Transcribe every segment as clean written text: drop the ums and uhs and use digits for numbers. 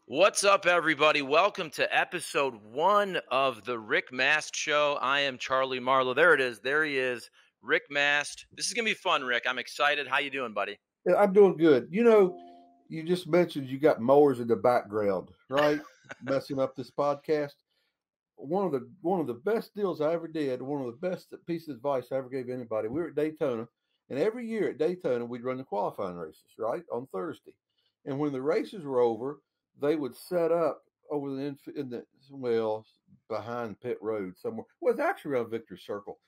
What's up, everybody? Welcome to episode 1 of the Rick Mast Show. I am Charlie Marlowe. There it is. There he is, Rick Mast. This is gonna be fun, Rick. I'm excited. How you doing, buddy? Yeah, I'm doing good. You just mentioned you got mowers in the background, right? Messing up this podcast. One of the best deals I ever did, one of the best pieces of advice I ever gave anybody. We were at Daytona, and every year at Daytona we'd run the qualifying races, right, on Thursday. And when the races were over, they would set up over behind pit road somewhere. Well, it's actually around Victor's Circle.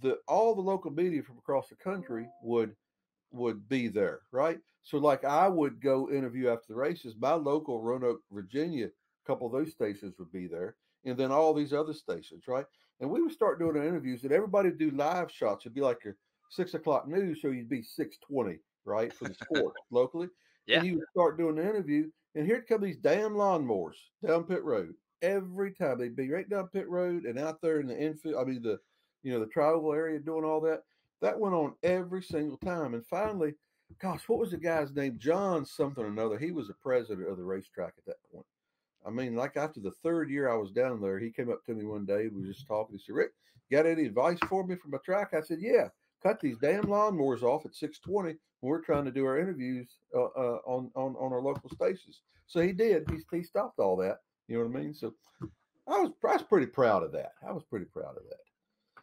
The all the local media from across the country would be there, right? So like I would go interview after the races. My local Roanoke, Virginia, a couple of those stations would be there, and then all these other stations, right? And we would start doing our interviews, and everybody would do live shots. It'd be like your 6 o'clock news, so you'd be 6:20, right, for the sport locally, Yeah. and you would start doing the interview, and here'd come these damn lawnmowers down pit road. Every time they'd be right down pit road and out there in the infield. I mean the tribal area doing all that. That went on every single time. And finally, gosh, what was the guy's name? John something or another. He was the president of the racetrack at that point. I mean, like after the third year I was down there, he came up to me one day. We were just talking. He said, "Rick, got any advice for me from my track?" I said, "Yeah, cut these damn lawnmowers off at 6:20 when we're trying to do our interviews on our local stations." So he did. He stopped all that. You know what I mean? So I was pretty proud of that. I was pretty proud of that.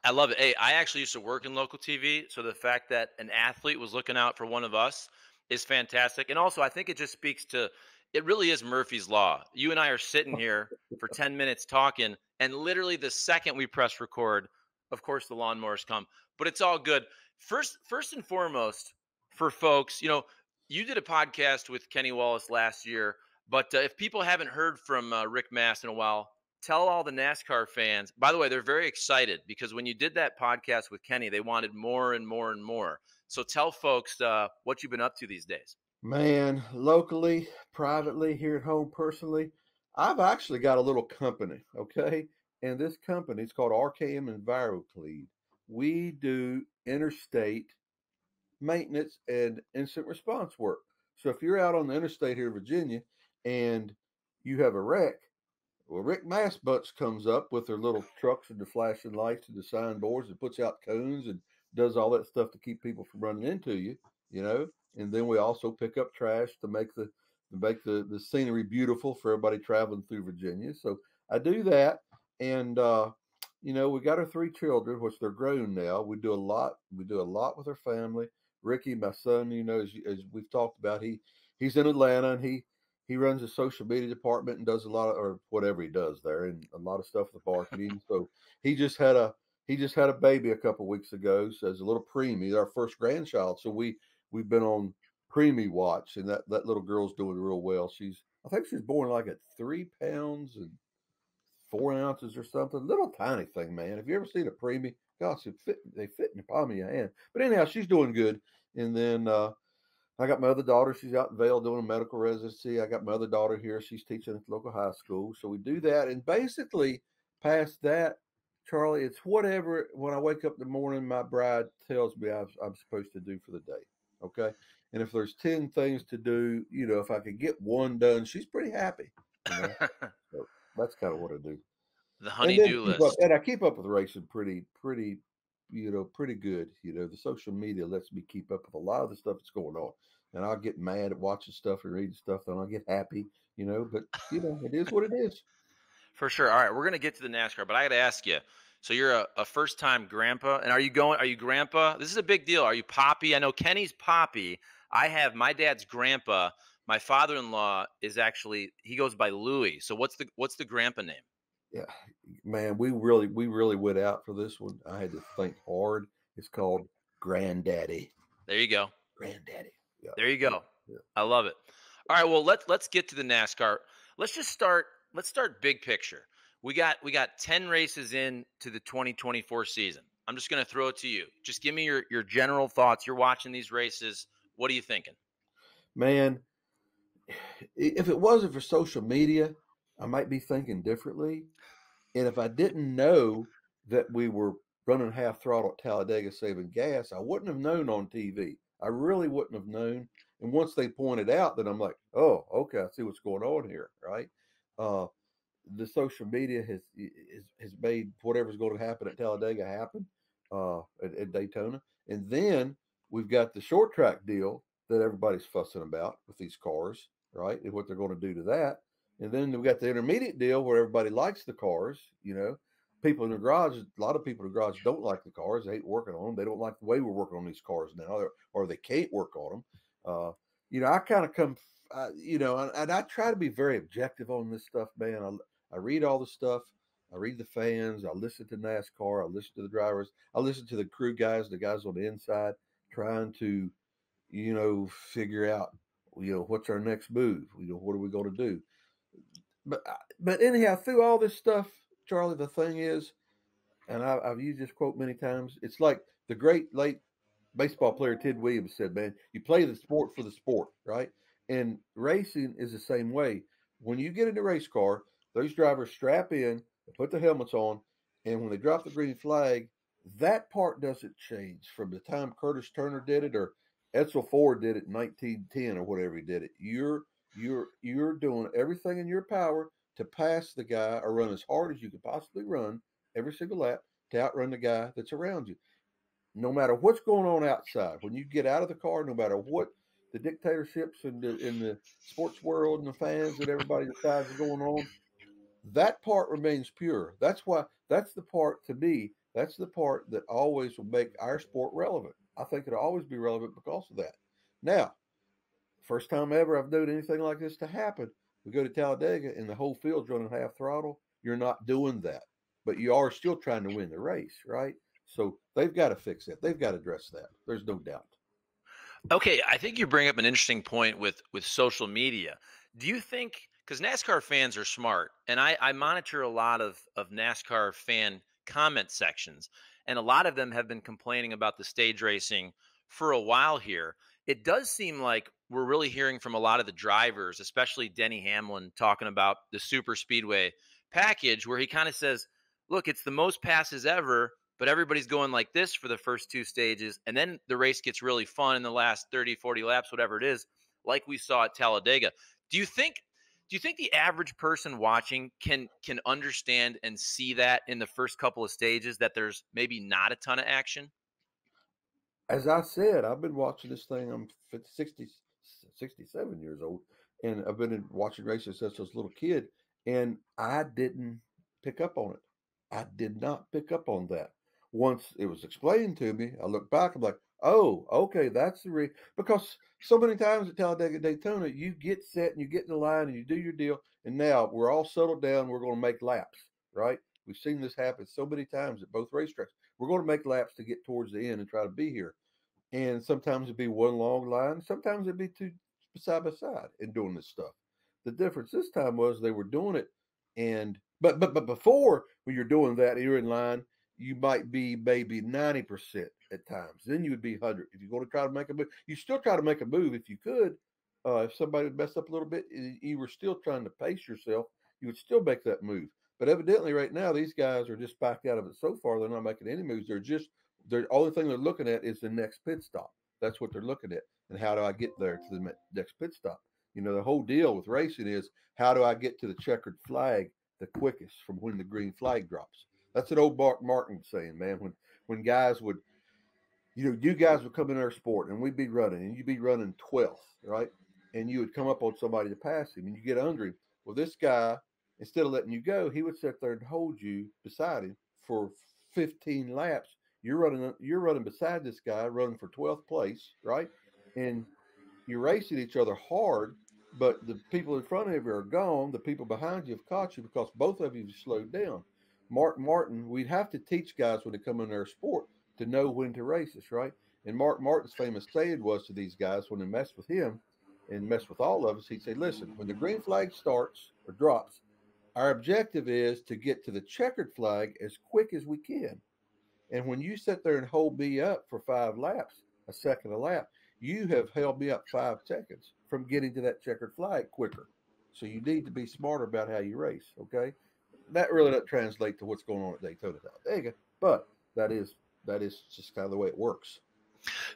I love it. Hey, I actually used to work in local TV, so the fact that an athlete was looking out for one of us is fantastic. And also, I think it just speaks to it really is Murphy's Law. You and I are sitting here for 10 minutes talking, and literally the second we press record, of course, the lawnmowers come. But it's all good. First and foremost, for folks, you did a podcast with Kenny Wallace last year, but if people haven't heard from Rick Mast in a while, tell all the NASCAR fans. By the way, they're very excited because when you did that podcast with Kenny, they wanted more and more and more. So tell folks what you've been up to these days. Man, locally, privately, here at home, personally, I've actually got a little company, okay? And this company is called RKM EnviroClean. We do interstate maintenance and instant response work. So if you're out on the interstate here in Virginia and you have a wreck, well, Rick Mast Butts comes up with their little trucks and the flashing lights and the signboards and puts out cones and does all that stuff to keep people from running into you, you know. And then we also pick up trash to make the scenery beautiful for everybody traveling through Virginia. So I do that, and we got our three children, which they're grown now. We do a lot. We do a lot with our family. Ricky, my son, as we've talked about, he's in Atlanta, and he runs a social media department and does a lot of or whatever he does there and a lot of stuff with marketing. So he just had a baby a couple of weeks ago, so as a little preemie, our first grandchild. So we've been on preemie watch, and that little girl's doing real well. I think she's born like at 3 pounds and 4 ounces or something. Little tiny thing, man. Have you ever seen a preemie? Gosh, they fit in the palm of your hand. But anyhow, she's doing good. And then I got my other daughter. She's out in Vail doing a medical residency. I got my other daughter here. She's teaching at the local high school. So we do that. And basically, past that, Charlie, it's whatever. When I wake up in the morning, my bride tells me I'm supposed to do for the day. Okay. And if there's 10 things to do, if I could get one done, she's pretty happy. So that's kind of what I do. The And then honey-do list. I keep up with racing pretty good. The social media lets me keep up with a lot of the stuff that's going on. And I'll get mad at watching stuff and reading stuff, then I'll get happy, but it is what it is. For sure. All right, we're going to get to the NASCAR, but I got to ask you. So you're a first-time grandpa, and are you grandpa? This is a big deal. Are you Poppy? I know Kenny's Poppy. I have my dad's grandpa. My father-in-law he goes by Louis. So what's the grandpa name? Yeah, man, we really went out for this one. I had to think hard. It's called Granddaddy. There you go. Granddaddy. Yeah. There you go. Yeah. I love it. All right, well, let's get to the NASCAR. Let's start big picture. We got 10 races in to the 2024 season. I'm just going to throw it to you. Just give me your general thoughts. You're watching these races. What are you thinking? Man, if it wasn't for social media, I might be thinking differently. And if I didn't know that we were running half throttle at Talladega saving gas, I wouldn't have known on TV. I really wouldn't have known. And once they point it out, then I'm like, oh, okay, I see what's going on here, right? Uh, the social media has made whatever's going to happen at Talladega happen at Daytona, and then we've got the short track deal that everybody's fussing about with these cars, right? And what they're going to do to that, and then we've got the intermediate deal where everybody likes the cars. People in the garage, a lot of people in the garage don't like the cars. They hate working on them. They don't like the way we're working on these cars now, or they can't work on them. I kind of come, and I try to be very objective on this stuff, man. I read all the stuff. I read the fans. I listen to NASCAR. I listen to the drivers. I listen to the crew guys, the guys on the inside, trying to, figure out, what's our next move? What are we going to do? But anyhow, through all this stuff, Charlie, the thing is, and I've used this quote many times. It's like the great late baseball player Ted Williams said, "Man, you play the sport for the sport, right?" And racing is the same way. When you get in a race car, those drivers strap in, they put the helmets on, and when they drop the green flag, that part doesn't change from the time Curtis Turner did it or Edsel Ford did it in 1910 or whatever he did it. You're doing everything in your power to pass the guy or run as hard as you could possibly run every single lap to outrun the guy that's around you. No matter what's going on outside, when you get out of the car, no matter what the dictatorships in the sports world and the fans and everybody decides is going on, that part remains pure. That's the part to me. That's the part that always will make our sport relevant. I think it'll always be relevant because of that. Now, first time ever I've known anything like this to happen. We go to Talladega and the whole field's running half throttle. You're not doing that, but you are still trying to win the race, right? So they've got to fix that. They've got to address that. There's no doubt. Okay, I think you bring up an interesting point with social media. Do you think, because NASCAR fans are smart, and I monitor a lot of NASCAR fan comment sections, and a lot of them have been complaining about the stage racing for a while here. It does seem like we're really hearing from a lot of the drivers, especially Denny Hamlin, talking about the super speedway package, where he kind of says, look, it's the most passes ever, but everybody's going like this for the first two stages, and then the race gets really fun in the last 30, 40 laps, whatever it is, like we saw at Talladega. Do you think the average person watching can understand and see that in the first couple of stages, that there's maybe not a ton of action? As I said, I've been watching this thing. I'm 60, 67 years old, and I've been watching races since I was a little kid, and I didn't pick up on it. I did not pick up on that. Once it was explained to me, I look back, I'm like, oh, okay, that's because so many times at Talladega Daytona, you get set and you get in the line and you do your deal, and now we're all settled down. We're going to make laps, right? We've seen this happen so many times at both racetracks. We're going to make laps to get towards the end and try to be here. And sometimes it'd be one long line, sometimes it'd be two side by side and doing this stuff. The difference this time was they were doing it, and but before when you're doing that, you're in line, you might be maybe 90% at times. Then you would be 100. If you're going to try to make a move, you still try to make a move if you could. If somebody would mess up a little bit, you were still trying to pace yourself. You would still make that move. But evidently, right now, these guys are just backed out of it so far. They're not making any moves. The only thing they're looking at is the next pit stop. That's what they're looking at. And how do I get there to the next pit stop? The whole deal with racing is how do I get to the checkered flag the quickest from when the green flag drops? That's an old Mark Martin saying, man. When guys would, you guys would come in our sport and we'd be running and you'd be running 12th, right? And you would come up on somebody to pass him and you get under him. Well, this guy, instead of letting you go, he would sit there and hold you beside him for 15 laps. You're running beside this guy, running for 12th place, right? And you're racing each other hard, but the people in front of you are gone. The people behind you have caught you because both of you have slowed down. Mark Martin, we'd have to teach guys when they come in their sport to know when to race us, right? And Mark Martin's famous saying was to these guys when they messed with him and messed with all of us, he'd say, listen, when the green flag starts or drops, our objective is to get to the checkered flag as quick as we can. And when you sit there and hold me up for 5 laps, a second a lap, you have held me up 5 seconds from getting to that checkered flag quicker. So you need to be smarter about how you race. Okay, that really doesn't translate to what's going on at Daytona Talladega, but that is just kind of the way it works.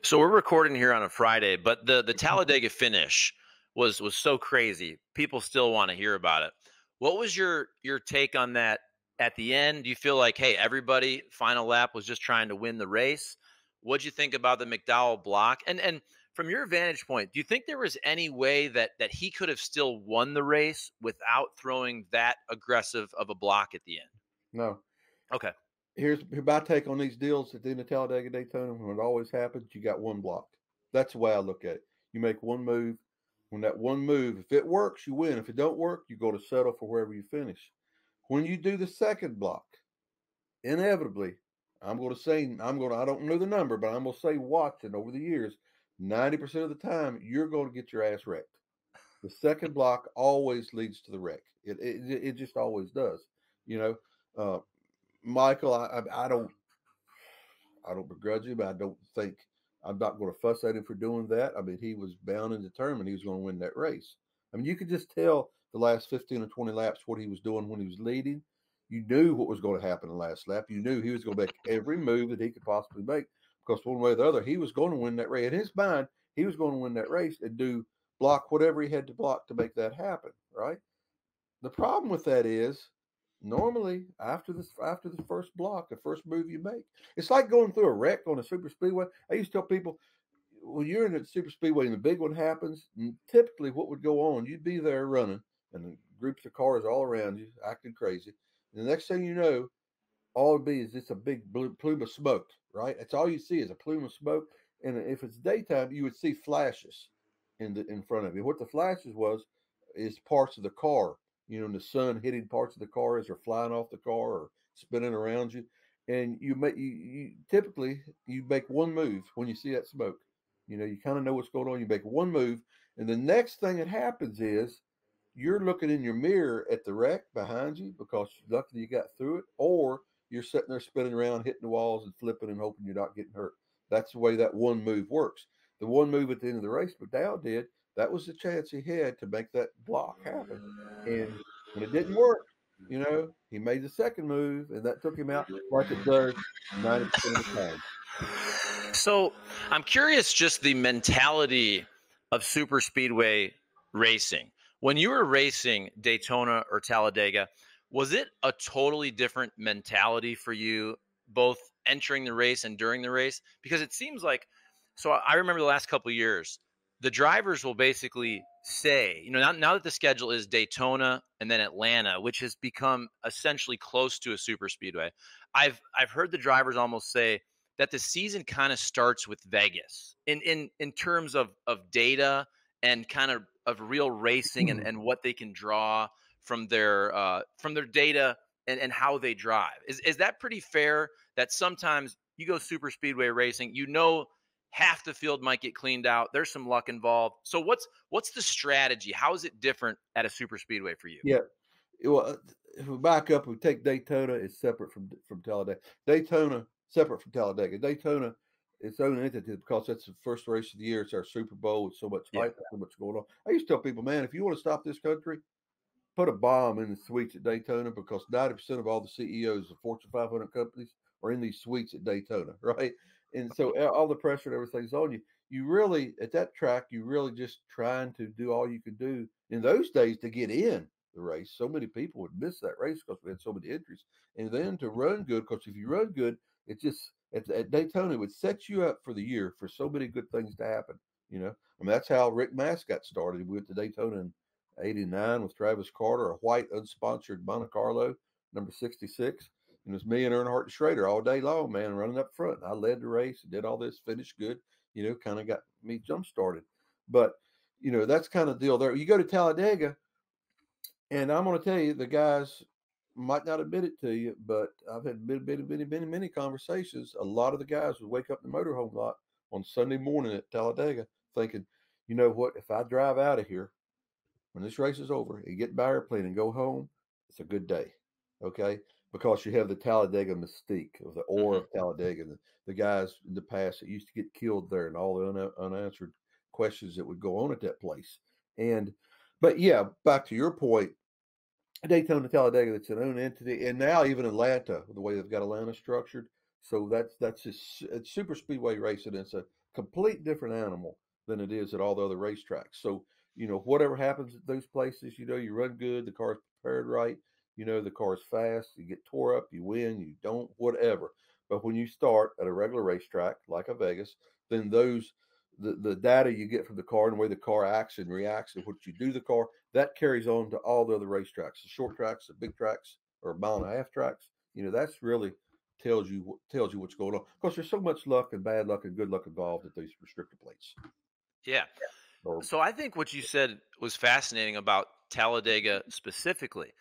So we're recording here on a Friday, but the Talladega finish was so crazy. People still want to hear about it. What was your take on that at the end? Do you feel like, hey, everybody final lap was just trying to win the race? What'd you think about the McDowell block? And from your vantage point, do you think there was any way that he could have still won the race without throwing that aggressive of a block at the end? No. Okay. Here's my take on these deals at the end of Talladega Daytona. When it always happens, you got one block. That's the way I look at it. You make one move. When that one move, if it works, you win. If it don't work, you go to settle for wherever you finish. When you do the second block, inevitably, I don't know the number, but I'm gonna say watching over the years, 90% of the time, you're going to get your ass wrecked. The second block always leads to the wreck. It just always does. You know, uh, Michael, I don't begrudge him. I'm not going to fuss at him for doing that. I mean, he was bound and determined he was going to win that race. I mean, you could just tell the last 15 or 20 laps what he was doing when he was leading. You knew what was going to happen in the last lap. You knew he was going to make every move that he could possibly make because one way or the other, he was going to win that race. In his mind, he was going to win that race and block whatever he had to block to make that happen, right? The problem with that is normally after the first block, the first move you make, it's like going through a wreck on a super speedway. I used to tell people when you're in a super speedway and the big one happens, typically what would go on, you'd be there running and groups of cars all around you acting crazy. And the next thing you know, all it'd be is just a big plume of smoke, right? That's all you see is a plume of smoke. And if it's daytime, you would see flashes in front of you. What the flashes is parts of the car, the sun hitting parts of the car as they're flying off the car or spinning around you. And you typically you make one move when you see that smoke. You kind of know what's going on. You make one move, and the next thing that happens is you're looking in your mirror at the wreck behind you because luckily you got through it, or you're sitting there spinning around, hitting the walls and flipping and hoping you're not getting hurt. That's the way that one move works. The one move at the end of the race McDowell did, that was the chance he had to make that block happen. And when it didn't work, he made the second move and that took him out like it does 90% of the time. So I'm curious just the mentality of super speedway racing. When you were racing Daytona or Talladega, was it a totally different mentality for you, both entering the race and during the race? Because it seems like, so I remember the last couple of years, the drivers will basically say, now that the schedule is Daytona and then Atlanta, which has become essentially close to a super speedway, I've heard the drivers almost say that the season kind of starts with Vegas in terms of data and kind of real racing and what they can draw from their data and how they drive. Is that pretty fair that sometimes you go super speedway racing, half the field might get cleaned out. There's some luck involved. So what's the strategy? How is it different at a super speedway for you? Yeah. Well, if we back up, we take Daytona, it's separate from Talladega. Daytona, separate from Talladega. Daytona, its own entity because that's the first race of the year. It's our Super Bowl with so much hype, so much going on. I used to tell people, man, if you want to stop this country, put a bomb in the suites at Daytona because 90% of all the CEOs of Fortune 500 companies are in these suites at Daytona, right? And so all the pressure and everything's on you. You really, at that track, you really just trying to do all you could do in those days to get in the race. So many people would miss that race because we had so many injuries. And then to run good, because if you run good, it just, at Daytona, it would set you up for the year for so many good things to happen. I mean, that's how Rick Mast got started. He went to Daytona in 89 with Travis Carter, a white unsponsored Monte Carlo, number 66. And it was me and Earnhardt and Schrader all day long, man, running up front. I led the race and did all this, finished good, kind of got me jump started. But, that's kind of the deal there. You go to Talladega, and I'm going to tell you, the guys might not admit it to you, but I've had many conversations. A lot of the guys would wake up in the motorhome lot on Sunday morning at Talladega thinking, you know what, if I drive out of here, when this race is over and get by airplane and go home, it's a good day. Okay. Because you have the Talladega mystique of the aura of Talladega, the guys in the past that used to get killed there and all the unanswered questions that would go on at that place. But yeah, back to your point, Daytona Talladega, that's an own entity. And now even Atlanta, the way they've got Atlanta structured, So that's just it's super speedway racing. It's a complete different animal than it is at all the other racetracks. So whatever happens at those places, you run good, the car's prepared right, the car's fast, you get tore up, you win, you don't, whatever. But when you start at a regular racetrack like a Vegas, then the data you get from the car and the way the car acts and reacts and what you do to the car, that carries on to all the other racetracks, the short tracks, the big tracks, or mile and a half tracks. That's really tells you what's going on. Because there's so much luck and bad luck and good luck involved at these restrictor plates. Yeah. Or So I think what you said was fascinating about Talladega specifically.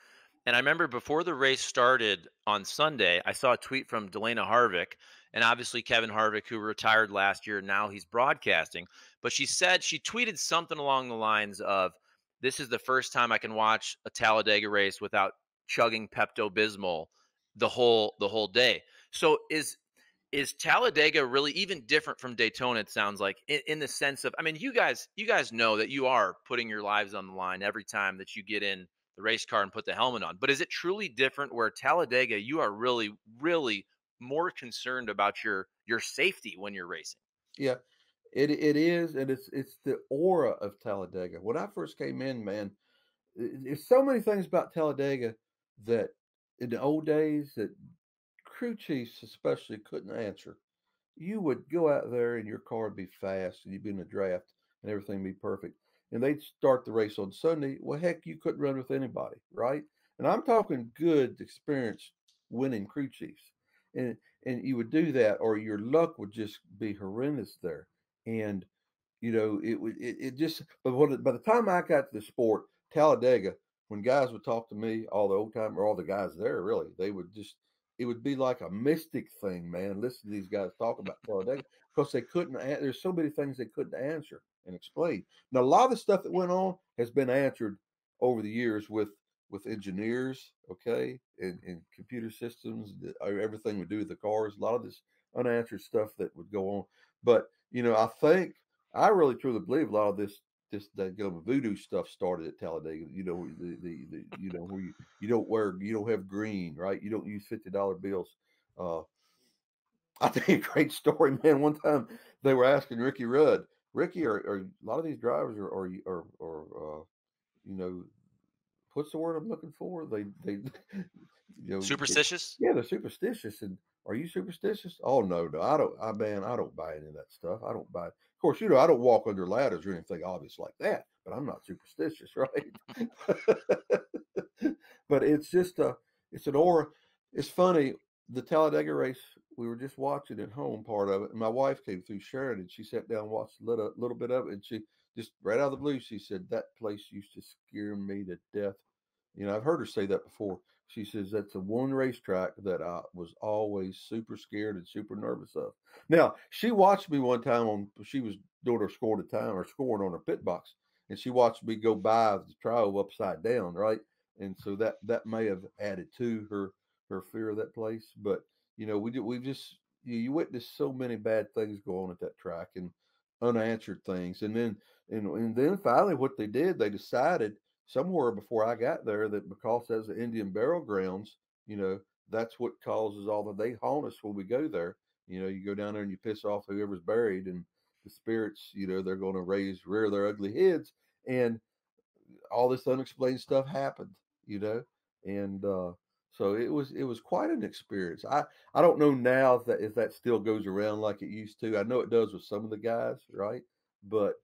And I remember before the race started on Sunday, I saw a tweet from Delana Harvick, and obviously Kevin Harvick, who retired last year, now he's broadcasting. But she said she tweeted something along the lines of, "This is the first time I can watch a Talladega race without chugging Pepto Bismol the whole day." So is Talladega really even different from Daytona? It sounds like in the sense of, I mean, you guys know that you are putting your lives on the line every time that you get in the race car and put the helmet on. But is it truly different where Talladega you are really, really more concerned about your safety when you're racing? yeah, it is, and it's the aura of Talladega. When I first came in, man, there's so many things about Talladega that in the old days that crew chiefs especially couldn't answer. You would go out there and your car would be fast and you'd be in the draft and everything be perfect. And they'd start the race on Sunday. Well, heck, you couldn't run with anybody, right? And I'm talking good, experienced, winning crew chiefs. And and you would do that, or your luck would just be horrendous there. And it just. But by the time I got to the sport, Talladega, when guys would talk to me, all the old time or all the guys there, really, they would just it would be like a mystic thing, man. Listen to these guys talk about Talladega because they couldn't. There's so many things they couldn't answer and explain. Now, a lot of the stuff that went on has been answered over the years with engineers, okay, and computer systems, everything we do with the cars. A lot of this unanswered stuff that would go on, but I think I really truly believe a lot of this that voodoo stuff started at Talladega. Where you don't have green, right? You don't use $50 bills. Uh, I think a great story, man. One time they were asking Ricky Rudd, Ricky, are a lot of these drivers are you know what's the word I'm looking for? They you know they, Superstitious? yeah, they're superstitious. And are you superstitious? Oh no, I don't. I don't buy any of that stuff. I don't buy it. Of course, I don't walk under ladders or anything obvious like that. But I'm not superstitious, right? But it's an aura. It's funny. The Talladega race we were just watching at home, part of it, and my wife came through sharing it. She sat down and watched a little bit of it, and she just right out of the blue, she said that place used to scare me to death. I've heard her say that before. She says that's the one racetrack that I was always super scared and super nervous of. Now, she watched me one time she was doing her score to time or scoring on her pit box, and she watched me go by the trial upside down, right? And so that may have added to her fear of that place. But we just you witness so many bad things go on at that track and unanswered things, and then finally what they did, they decided somewhere before I got there that because that's the Indian burial grounds, that's what causes all they haunt us when we go there. You go down there and you piss off whoever's buried, and the spirits, they're going to rear their ugly heads, and all this unexplained stuff happened, you know, and so it was quite an experience. I don't know now if that still goes around like it used to. I know it does with some of the guys, right? But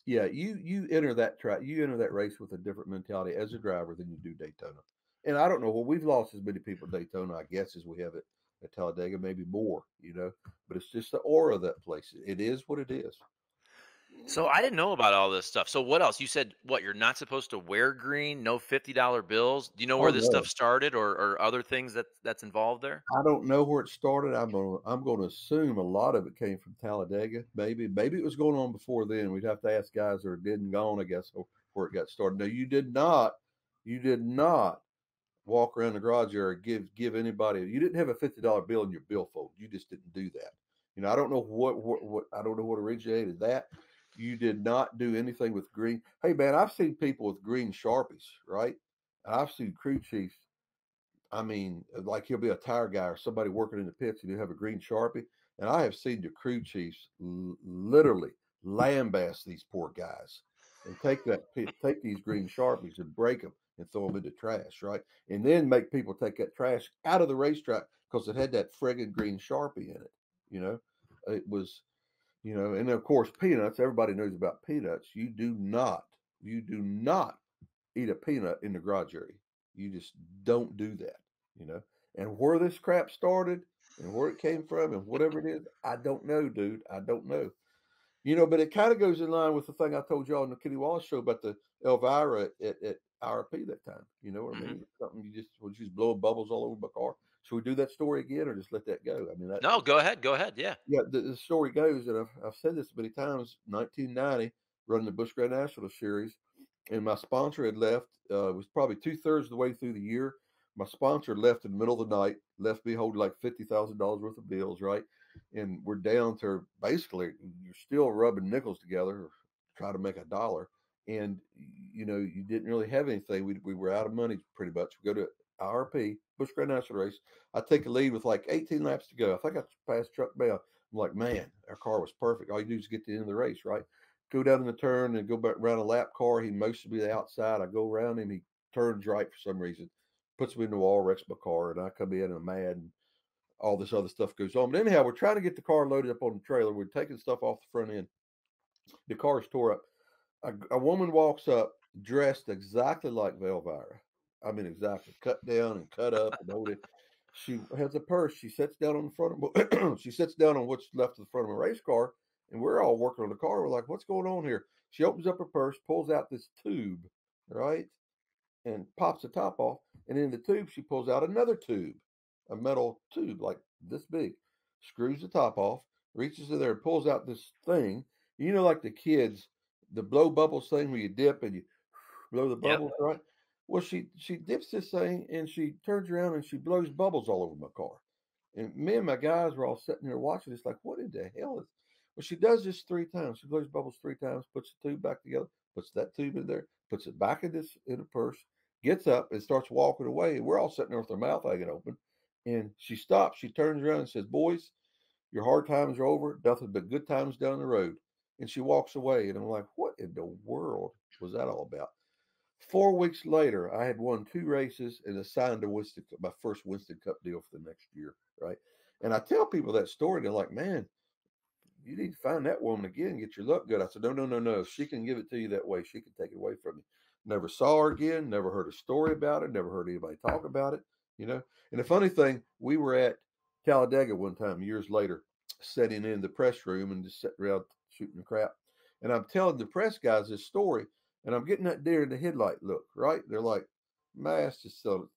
yeah, you enter that track, you enter that race with a different mentality as a driver than you do Daytona. And I don't know. Well, we've lost as many people at Daytona, I guess, as we have at Talladega, maybe more. But it's just the aura of that place. It is what it is. So I didn't know about all this stuff. So what else? You said what, you're not supposed to wear green, no $50 bills. Do you know Oh where this stuff no, started or other things that's involved there? I don't know where it started. I'm gonna assume a lot of it came from Talladega. Maybe it was going on before then. We'd have to ask guys that are dead and gone, I guess, where it got started. No, you did not walk around the garage area, give anybody. You didn't have a $50 bill in your billfold. You just didn't do that. I don't know what I don't know what originated that. You did not do anything with green. Hey man, I've seen people with green Sharpies, right? And I've seen crew chiefs I mean, like he'll be a tire guy or somebody working in the pits, and he'll have a green Sharpie. And I have seen the crew chiefs literally lambaste these poor guys and take these green Sharpies and break them and throw them into trash, right? And then make people take that trash out of the racetrack because it had that friggin' green Sharpie in it. You know, it was, and of course peanuts. Everybody knows about peanuts. You do not eat a peanut in the garage area. You just don't do that, you know. And where this crap started and where it came from and whatever it is, I don't know, dude. I don't know. But it kind of goes in line with the thing I told y'all on the Kitty Wallace show about the Elvira at IRP that time. You know what I Hmm. mean? It's something you just blowing bubbles all over my car. Should we do that story again or just let that go? I mean, that No, go ahead. Go ahead. Yeah. yeah, the story goes, and I've said this many times. 1990, running the Busch Grand National Series, and my sponsor had left. It was probably 2/3 of the way through the year. My sponsor left in the middle of the night, left me holding like $50,000 worth of bills, right? And we're down to basically you're still rubbing nickels together, try to make a dollar, and you didn't really have anything. We were out of money pretty much. We go to IRP Busch Grand National Race. I take a lead with like 18 laps to go. I think I passed Chuck Bell. I'm like, man, our car was perfect. All you do is get to the end of the race, right? Go down in the turn and go back around a lap car. He motions me to the outside. I go around him. He turns right for some reason, puts me in the wall, wrecks my car, and I come in and I'm mad and all this other stuff goes on. But anyhow, we're trying to get the car loaded up on the trailer. We're taking stuff off the front end. The car's tore up. A woman walks up dressed exactly like Velvira. I mean, exactly cut down and cut up and all that. She has a purse. She sits down on the front of she sits down on what's left of the front of a race car, and we're all working on the car. We're like, "What's going on here?" She opens up her purse, pulls out this tube, right, and pops the top off. And in the tube, she pulls out another tube, a metal tube like this big, screws the top off, reaches in there and pulls out this thing. Like the kids, the blow bubbles thing where you dip and you blow the Yep. bubbles, right? Well, she dips this thing and she turns around and she blows bubbles all over my car. And me and my guys were all sitting there watching this, like, what in the hell is? Well, she does this 3 times. She blows bubbles 3 times, puts the tube back together, puts that tube in there, puts it back in a purse, gets up and starts walking away. And we're all sitting there with our mouth hanging open. And she stops. She turns around and says, "Boys, your hard times are over. Nothing but good times down the road." And she walks away. And I'm like, what in the world was that all about? 4 weeks later, I had won 2 races and assigned a Winston, my first Winston Cup deal for the next year, right? And I tell people that story, they're like, "Man, you need to find that woman again and get your luck good." I said, "No, no, no, no. If she can give it to you that way, she can take it away from you." Never saw her again, never heard a story about it, never heard anybody talk about it, you know. And the funny thing, we were at Talladega one time years later, sitting in the press room and just sitting around shooting the crap. And I'm telling the press guys this story, and I'm getting that deer in the headlight look, right? They're like, Mast is selling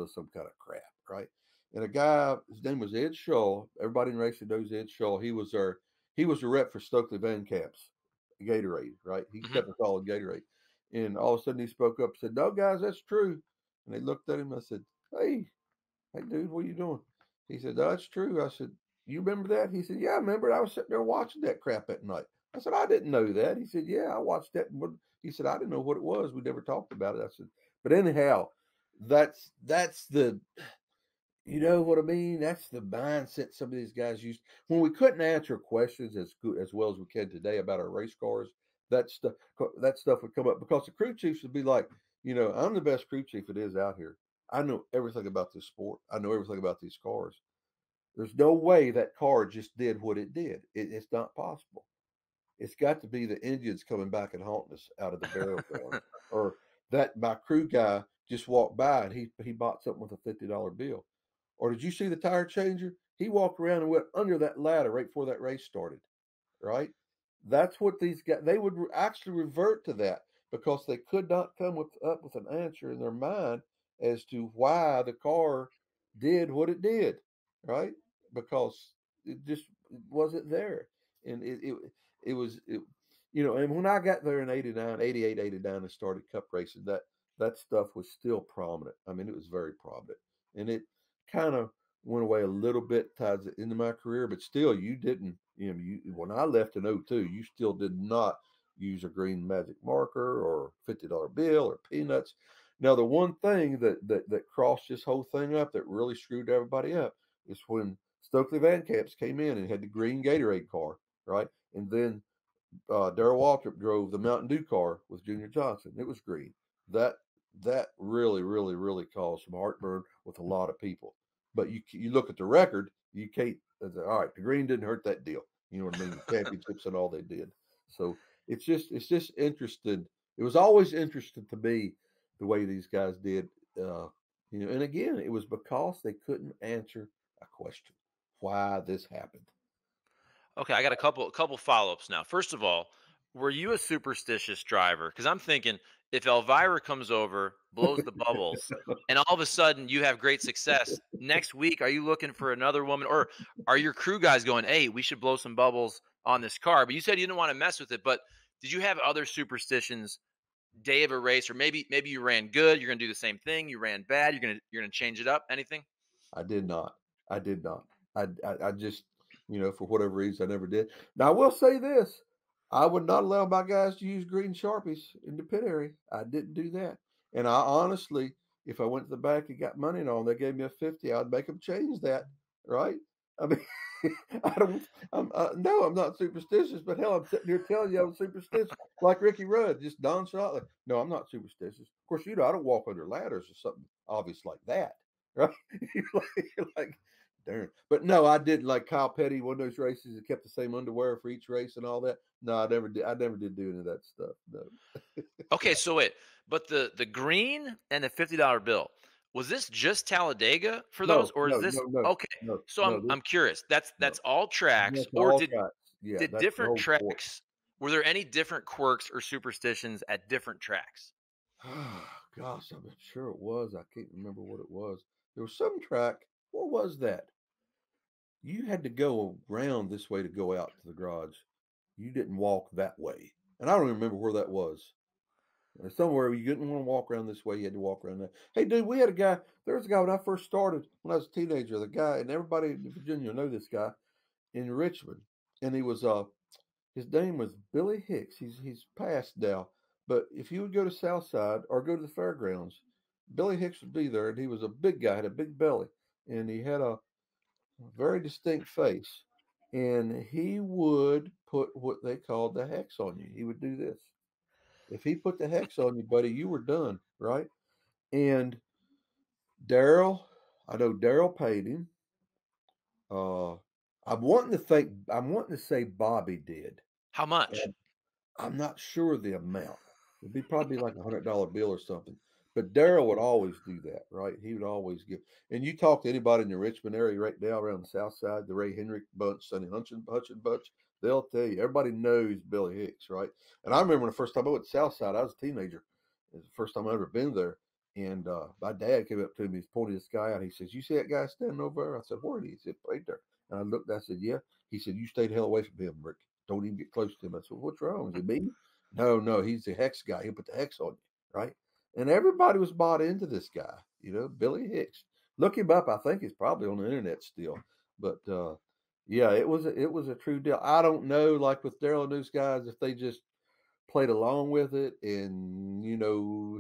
us some kind of crap, right? And a guy, his name was Ed Shaw. Everybody in racing knows Ed Shaw. He was a rep for Stokely Van Camp's Gatorade, right? He Hmm. kept calling Gatorade. And all of a sudden he spoke up and said, "No, guys, that's true." And they looked at him. I said, "Hey, dude, what are you doing?" He said, "No, that's true." I said, "You remember that?" He said, "Yeah, I remember it. I was sitting there watching that crap at night." I said, "I didn't know that." He said, "Yeah, I watched that." He said, "I didn't know what it was. We never talked about it." I said, "But anyhow, that's the you know what I mean? That's the mindset some of these guys used when we couldn't answer questions as good as well as we can today about our race cars. That stuff that stuff would come up because the crew chiefs would be like, "I'm the best crew chief it is out here. I know everything about this sport. I know everything about these cars. There's no way that car just did what it did. It's not possible. It's got to be the Indians coming back and haunting us out of the burial ground, or that my crew guy just walked by and he bought something with a $50 bill. Or did you see the tire changer? He walked around and went under that ladder right before that race started, right? That's what these guys, they would actually revert to that because they could not come up with an answer in their mind as to why the car did what it did, right? Because it just wasn't there. And it was, and when I got there in 89, 88, 89, and started cup racing, that stuff was still prominent. I mean, it was very prominent. And it kind of went away a little bit towards the end of my career, but still, you didn't. When I left in '02, you still did not use a green magic marker or $50 bill or peanuts. Now, the one thing that crossed this whole thing up that really screwed everybody up is when Stokely Van Camps came in and had the green Gatorade car, right? And then Darrell Waltrip drove the Mountain Dew car with Junior Johnson. It was green. That that really, really, really caused some heartburn with a lot of people. But you look at the record, you can't. All right, the green didn't hurt that deal. You know what I mean? The championships and all they did. So it's just interesting. It was always interesting to me the way these guys did. And again, it was because they couldn't answer a question why this happened. Okay, I got a couple follow-ups now. First of all, were you a superstitious driver? Because I'm thinking if Elvira comes over, blows the bubbles, and all of a sudden you have great success, next week are you looking for another woman, or are your crew guys going, "Hey, we should blow some bubbles on this car"? But you said you didn't want to mess with it. But did you have other superstitions day of a race, or maybe you ran good, you're gonna do the same thing. You ran bad, you're gonna change it up. Anything? I did not. I did not. I just, for whatever reason, I never did. Now, I will say this. I would not allow my guys to use green Sharpies in the pit area. I didn't do that. And I honestly, if I went to the back and got money on, they gave me a 50, I'd make them change that, right? I mean, I don't, no, I'm not superstitious, but hell, I'm sitting here telling you I'm superstitious, like Ricky Rudd, just nonchalantly. No, I'm not superstitious. Of course, I don't walk under ladders or something obvious like that, right? you're like, darn. But no, I didn't like Kyle Petty, one of those races that kept the same underwear for each race and all that. No, I never did. I never did do any of that stuff. No. Okay, so wait, but the green and the $50 bill, was this just Talladega for those, No, or is no, this no, no, okay? no, So I'm no, this, I'm curious. That's no. that's all tracks, That's or all did tracks. Yeah, did that's the different whole sport. tracks were there any different quirks or superstitions at different tracks? Gosh, I'm sure it was. I can't remember what it was. There was some track. What was that? You had to go around this way to go out to the garage. You didn't walk that way. And I don't even remember where that was. Somewhere you didn't want to walk around this way, you had to walk around that. Hey, dude, we had a guy. There was a guy when I first started, when I was a teenager. The guy, and everybody in Virginia know this guy in Richmond, and he was his name was Billy Hicks. He's passed now, but if you would go to Southside or go to the fairgrounds, Billy Hicks would be there, and he was a big guy, had a big belly, and he had a very distinct face, and he would put what they called the hex on you. He would do this. If he put the hex on you, buddy, you were done, right? And Daryl, I know Daryl paid him. Uh, I'm wanting to say Bobby did. How much? And I'm not sure the amount. It'd be probably like $100 bill or something. But Daryl would always do that, right? He would always give. And you talk to anybody in the Richmond area right now around the South Side, the Ray Henry bunch, Sonny Hutchin bunch, they'll tell you. Everybody knows Billy Hicks, right? And I remember when the first time I went to South Side, I was a teenager. It was the first time I ever been there. And my dad came up to me, he's pointing this guy out. He says, "You see that guy standing over there?" I said, "Where is he?" He said, "Right there." And I looked, I said, "Yeah." He said, "You stay the hell away from him, Rick. Don't even get close to him." I said, "What's wrong? Is it me?" No, no, he's the hex guy. He'll put the hex on you, right? And everybody was bought into this guy, Billy Hicks. Look him up. I think he's probably on the internet still. But yeah, it was a true deal. I don't know, like with Daryl and those guys, if they just played along with it and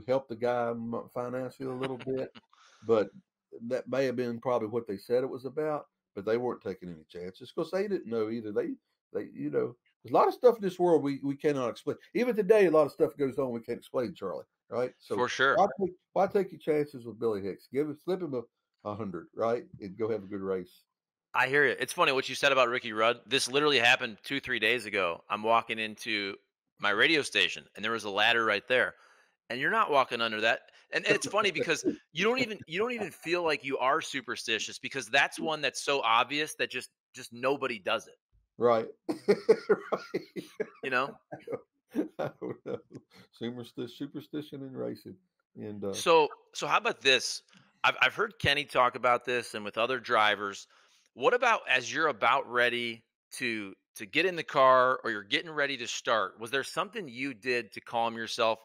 helped the guy financially a little bit, but that may have been probably what they said it was about. But they weren't taking any chances because they didn't know either. They there's a lot of stuff in this world we cannot explain. Even today, a lot of stuff goes on we can't explain, Charlie. Right? So For sure. why take your chances with Billy Hicks? Slip him a hundred, right, and go have a good race. I hear you. It's funny what you said about Ricky Rudd. This literally happened 2, 3 days ago. I'm walking into my radio station, and there was a ladder right there, and you're not walking under that. And it's funny because you don't even feel like you are superstitious because that's one that's so obvious that just nobody does it. Right. Right. You know. I don't know. Superstition in racing. And So how about this? I've heard Kenny talk about this and with other drivers. What about as you're about ready to get in the car or you're getting ready to start? Was there something you did to calm yourself?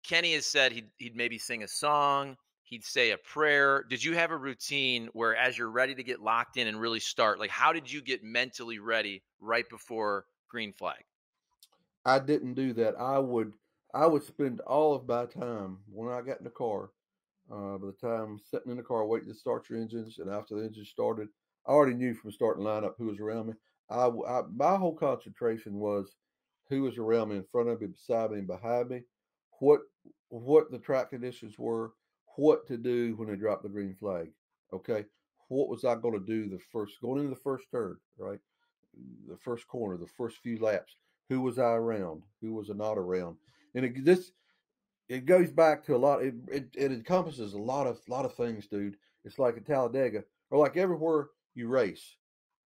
Kenny has said he'd maybe sing a song, he'd say a prayer. Did you have a routine where as you're ready to get locked in and really start, like how did you get mentally ready right before green flag? I didn't do that. I would spend all of my time when I got in the car. By the time sitting in the car waiting to start your engines, and after the engine started, I already knew from starting lineup who was around me. My whole concentration was who was around me, in front of me, beside me, and behind me. What what the track conditions were, what to do when they dropped the green flag. Okay, what was I going to do the first going into the first turn, right? The first corner, the first few laps. Who was I around? Who was I not around? And it goes back to a lot. It encompasses a lot of things, dude. It's like at Talladega, or like everywhere you race,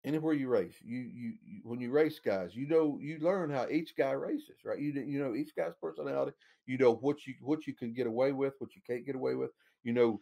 anywhere you race. You when you race guys, you learn how each guy races, right? You know each guy's personality. You know what you can get away with, what you can't get away with. You know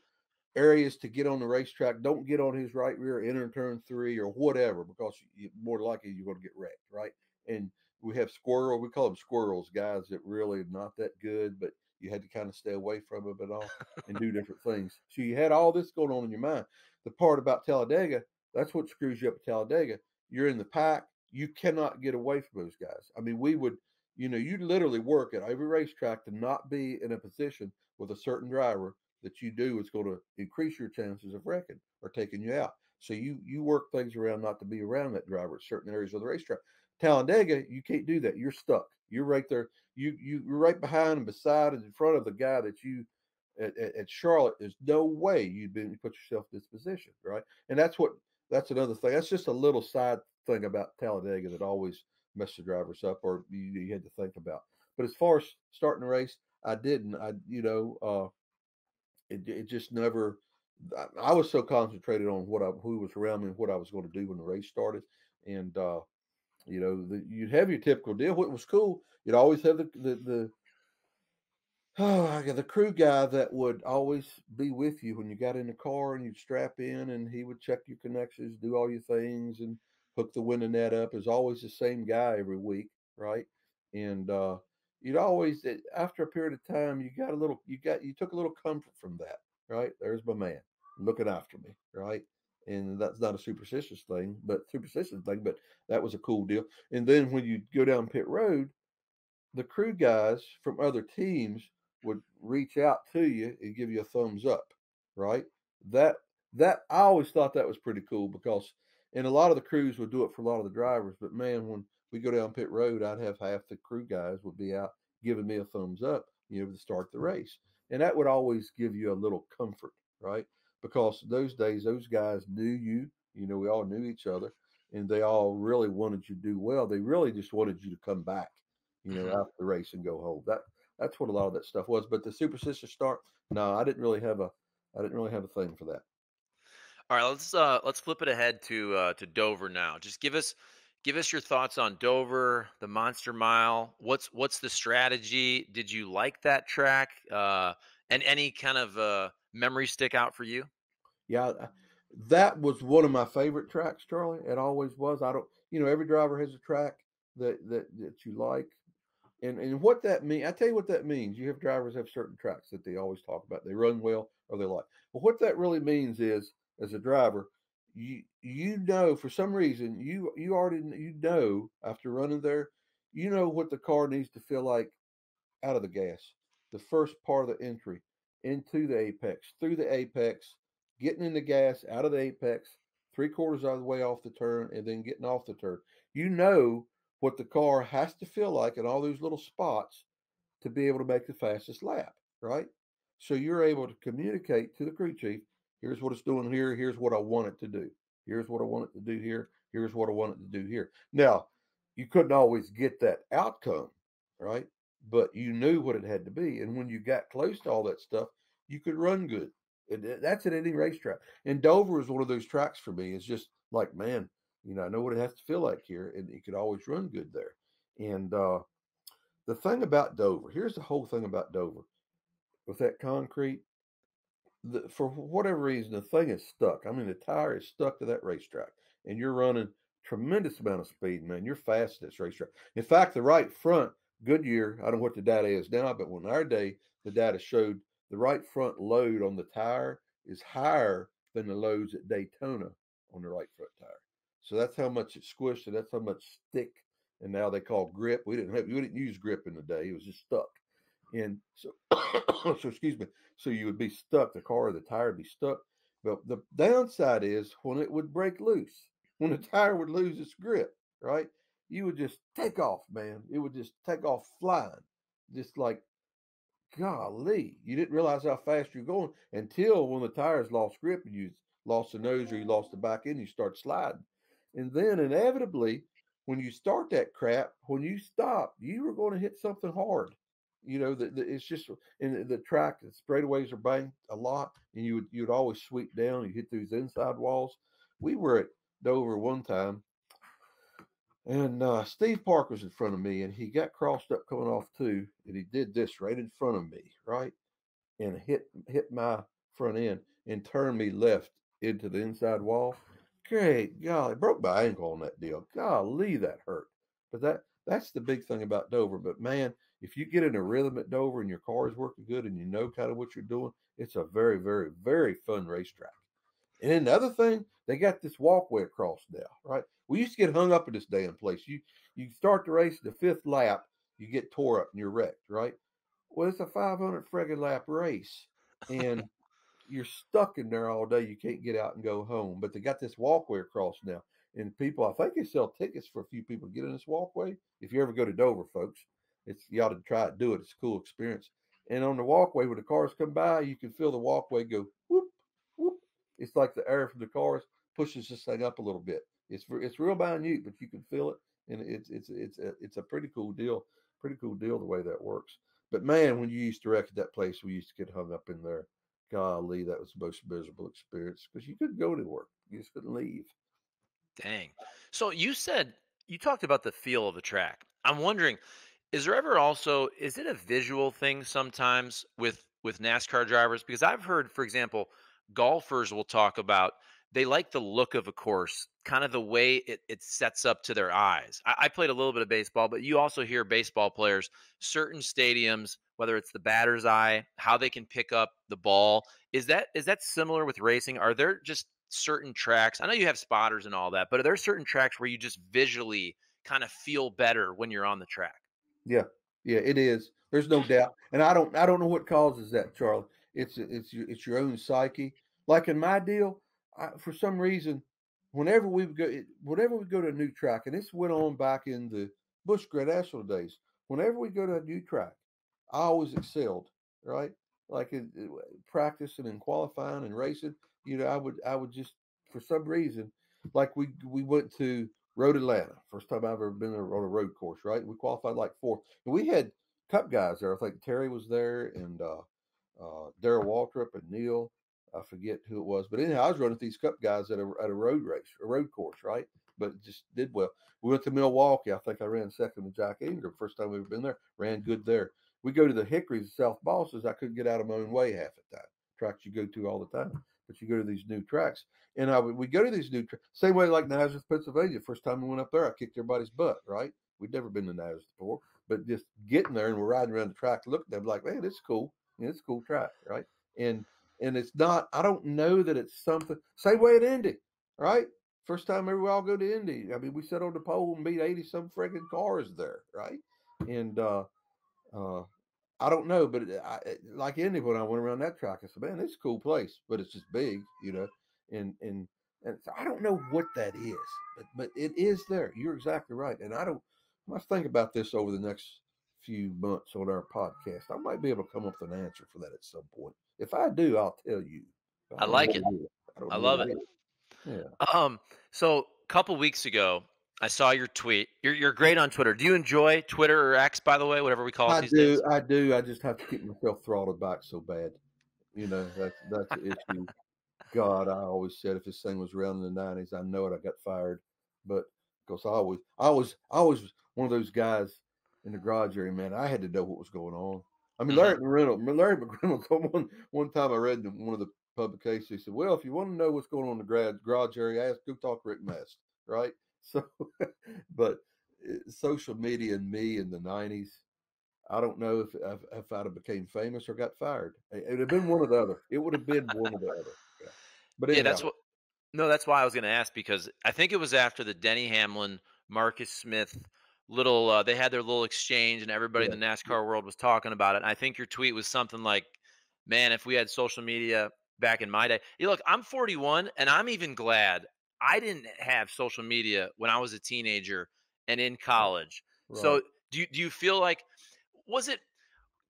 areas to get on the racetrack. Don't get on his right rear, enter turn three or whatever, because more likely you're going to get wrecked, right? And we have squirrel. We call them squirrels, guys that really not that good, but you had to kind of stay away from them and all, and do different things. So you had all this going on in your mind. The part about Talladega, that's what screws you up at Talladega. You're in the pack. You cannot get away from those guys. I mean, we would, you literally work at every racetrack to not be in a position with a certain driver that you do is going to increase your chances of wrecking or taking you out. So you work things around not to be around that driver at certain areas of the racetrack. Talladega, you can't do that. You're stuck. You're right there. You're right behind and beside and in front of the guy that you at Charlotte. There's no way you'd put yourself in this position, right? And that's another thing. That's just a little side thing about Talladega that always messed the drivers up, or you had to think about. But as far as starting the race, I didn't. It just never. I was so concentrated on who was around me and what I was going to do when the race started, and you'd have your typical deal. What was cool, you'd always have the the crew guy that would always be with you when you got in the car and you'd strap in, and he would check your connections, do all your things, and hook the window net up. Is always the same guy every week, right? And you'd always, after a period of time, you took a little comfort from that, right? There's my man looking after me, right? And that's not a superstitious thing, but that was a cool deal. And then when you go down pit road, the crew guys from other teams would reach out to you and give you a thumbs up, right? That that I always thought that was pretty cool, because and a lot of the crews would do it for a lot of the drivers, but man, when we go down pit road, I'd have half the crew guys would be out giving me a thumbs up, to start the race. And that would always give you a little comfort, right? Because those days those guys knew you, we all knew each other, and they all really wanted you to do well. They really just wanted you to come back, Mhm. after the race and go home. That's what a lot of that stuff was. But the superstitious start, no, I didn't really have a thing for that. All right, let's flip it ahead to Dover now. Just give us your thoughts on Dover, the Monster Mile. What's the strategy? Did you like that track? And any kind of memory stick out for you? Yeah, that was one of my favorite tracks, Charlie. It always was. I don't, every driver has a track that you like. And what that means, I tell you what that means. You have drivers have certain tracks that they always talk about. They run well or they like. But what that really means is, as a driver, for some reason you already after running there, what the car needs to feel like out of the gas. The first part of the entry into the apex, through the apex, getting in the gas, out of the apex, three-quarters of the way off the turn, and then getting off the turn. You know what the car has to feel like in all those little spots to be able to make the fastest lap, right? So you're able to communicate to the crew chief, here's what it's doing here, here's what I want it to do. Here's what I want it to do here, here's what I want it to do here. Now, you couldn't always get that outcome, right? But you knew what it had to be. And when you got close to all that stuff, you could run good. That's at any racetrack. And Dover is one of those tracks for me. It's just like, man, I know what it has to feel like here, and you could always run good there. And the thing about Dover, here's the whole thing about Dover with that concrete. For whatever reason, the thing is stuck. I mean, the tire is stuck to that racetrack, and you're running tremendous amount of speed, man. You're fast at this racetrack. In fact, the right front, Goodyear, I don't know what the data is now, but when our day, the data showed the right front load on the tire is higher than the loads at Daytona on the right front tire. So that's how much it's squished, and that's how much stick. And now they call grip. We didn't use grip in the day; it was just stuck. And so, so excuse me. So you would be stuck. The car or the tire would be stuck. But the downside is when it would break loose, when the tire would lose its grip, right? You would just take off, man. It would just take off flying, just like golly. You didn't realize how fast you're going until when the tires lost grip and you lost the nose or you lost the back end, you start sliding. And then inevitably, when you start that crap, when you stop, you were going to hit something hard. It's just in the track, the straightaways are banked a lot, and you'd always sweep down. You hit these inside walls. We were at Dover one time, and Steve Park was in front of me, and he got crossed up coming off too, and he did this right in front of me, right, and hit my front end and turned me left into the inside wall. Great golly, broke my ankle on that deal. Golly, that hurt. But that's the big thing about Dover. But man, if you get in a rhythm at Dover and your car is working good and you know kind of what you're doing, it's a very, very, very fun racetrack. And then the other thing, they got this walkway across now, right? We used to get hung up in this damn place. You start the race, the fifth lap, you get tore up and you're wrecked, right? Well, it's a 500 friggin' lap race, and you're stuck in there all day. You can't get out and go home. But they got this walkway across now, and people, I think they sell tickets for a few people to get in this walkway. If you ever go to Dover, folks, you ought to try it. Do it. It's a cool experience. And on the walkway, when the cars come by, you can feel the walkway go whoop whoop. It's like the air from the cars pushes this thing up a little bit. It's real minute, but you can feel it, and it's a pretty cool deal. Pretty cool deal the way that works. But man, when you used to wreck at that place, we used to get hung up in there. Golly, that was the most miserable experience because you couldn't go to work. You just couldn't leave. Dang. So you talked about the feel of the track. I'm wondering, is it a visual thing sometimes with NASCAR drivers? Because I've heard, for example, golfers will talk about they like the look of a course, kind of the way it sets up to their eyes. I played a little bit of baseball, but you also hear baseball players, certain stadiums, whether it's the batter's eye, how they can pick up the ball. Is that similar with racing? Are there just certain tracks? I know you have spotters and all that, but are there certain tracks where you just visually kind of feel better when you're on the track? Yeah, yeah, it is. There's no doubt, and I don't know what causes that, Charlie. It's your own psyche. Like in my deal, for some reason, whenever we go to a new track, and this went on back in the Busch Grand National days. Whenever we go to a new track, I always excelled, right? Like in practicing and qualifying and racing. I would just for some reason, like we went to Road Atlanta. First time I've ever been on a road course, right? We qualified like fourth. And we had cup guys there. I think Terry was there and Darrell Waltrip and Neil. I forget who it was. But anyhow, I was running with these cup guys at a road race, a road course, right? But just did well. We went to Milwaukee. I think I ran second to Jack Ingram. First time we've ever been there. Ran good there. We go to the Hickories, South Boston. I couldn't get out of my own way half the time. Tracks you go to all the time. But you go to these new tracks. And we go to these new same way like Nazareth, Pennsylvania. First time we went up there, I kicked everybody's butt. Right? We'd never been to Nazareth before, but just getting there and we're riding around the track, looking at them like, man, this is cool. It's a cool track, right? And and it's not. I don't know that it's something. Same way at Indy, right? First time ever we all go to Indy. I mean, we sat on the pole and beat 80 some friggin' cars there, right? And uh, I don't know, but like Indy, when I went around that track, I said, "Man, it's a cool place, but it's just big." And so I don't know what that is, but it is there. You're exactly right, and I must think about this over the next few months on our podcast. I might be able to come up with an answer for that at some point. If I do, I'll tell you. I I don't know like what it. it is. I don't I know what love it it. is. Yeah. So a couple weeks ago, I saw your tweet. You're great on Twitter. Do you enjoy Twitter or X, by the way, whatever we call it I these do. days? I do. I just have to keep myself throttled back so bad. That's the issue. God, I always said if this thing was around in the '90s, I know it. I got fired, but because I was one of those guys in the garage area, man. I had to know what was going on. I mean, Hmm. Larry McReynolds. One time I read in one of the publications. He said, "Well, if you want to know what's going on in the garage area, go talk to Rick Mast." Right? So, but social media and me in the '90s. I don't know if I'd have became famous or got fired. It would have been one or the other. It would have been one or the other. Yeah. But Yeah, anyhow, that's what. No, that's why I was going to ask because I think it was after the Denny Hamlin, Marcus Smith little they had their little exchange, and everybody in Yeah, the yeah, NASCAR world was talking about it. And I think your tweet was something like, "Man, if we had social media back in my day." Look, I'm 41, and I'm even glad I didn't have social media when I was a teenager and in right, college. right. So, do you feel like, was it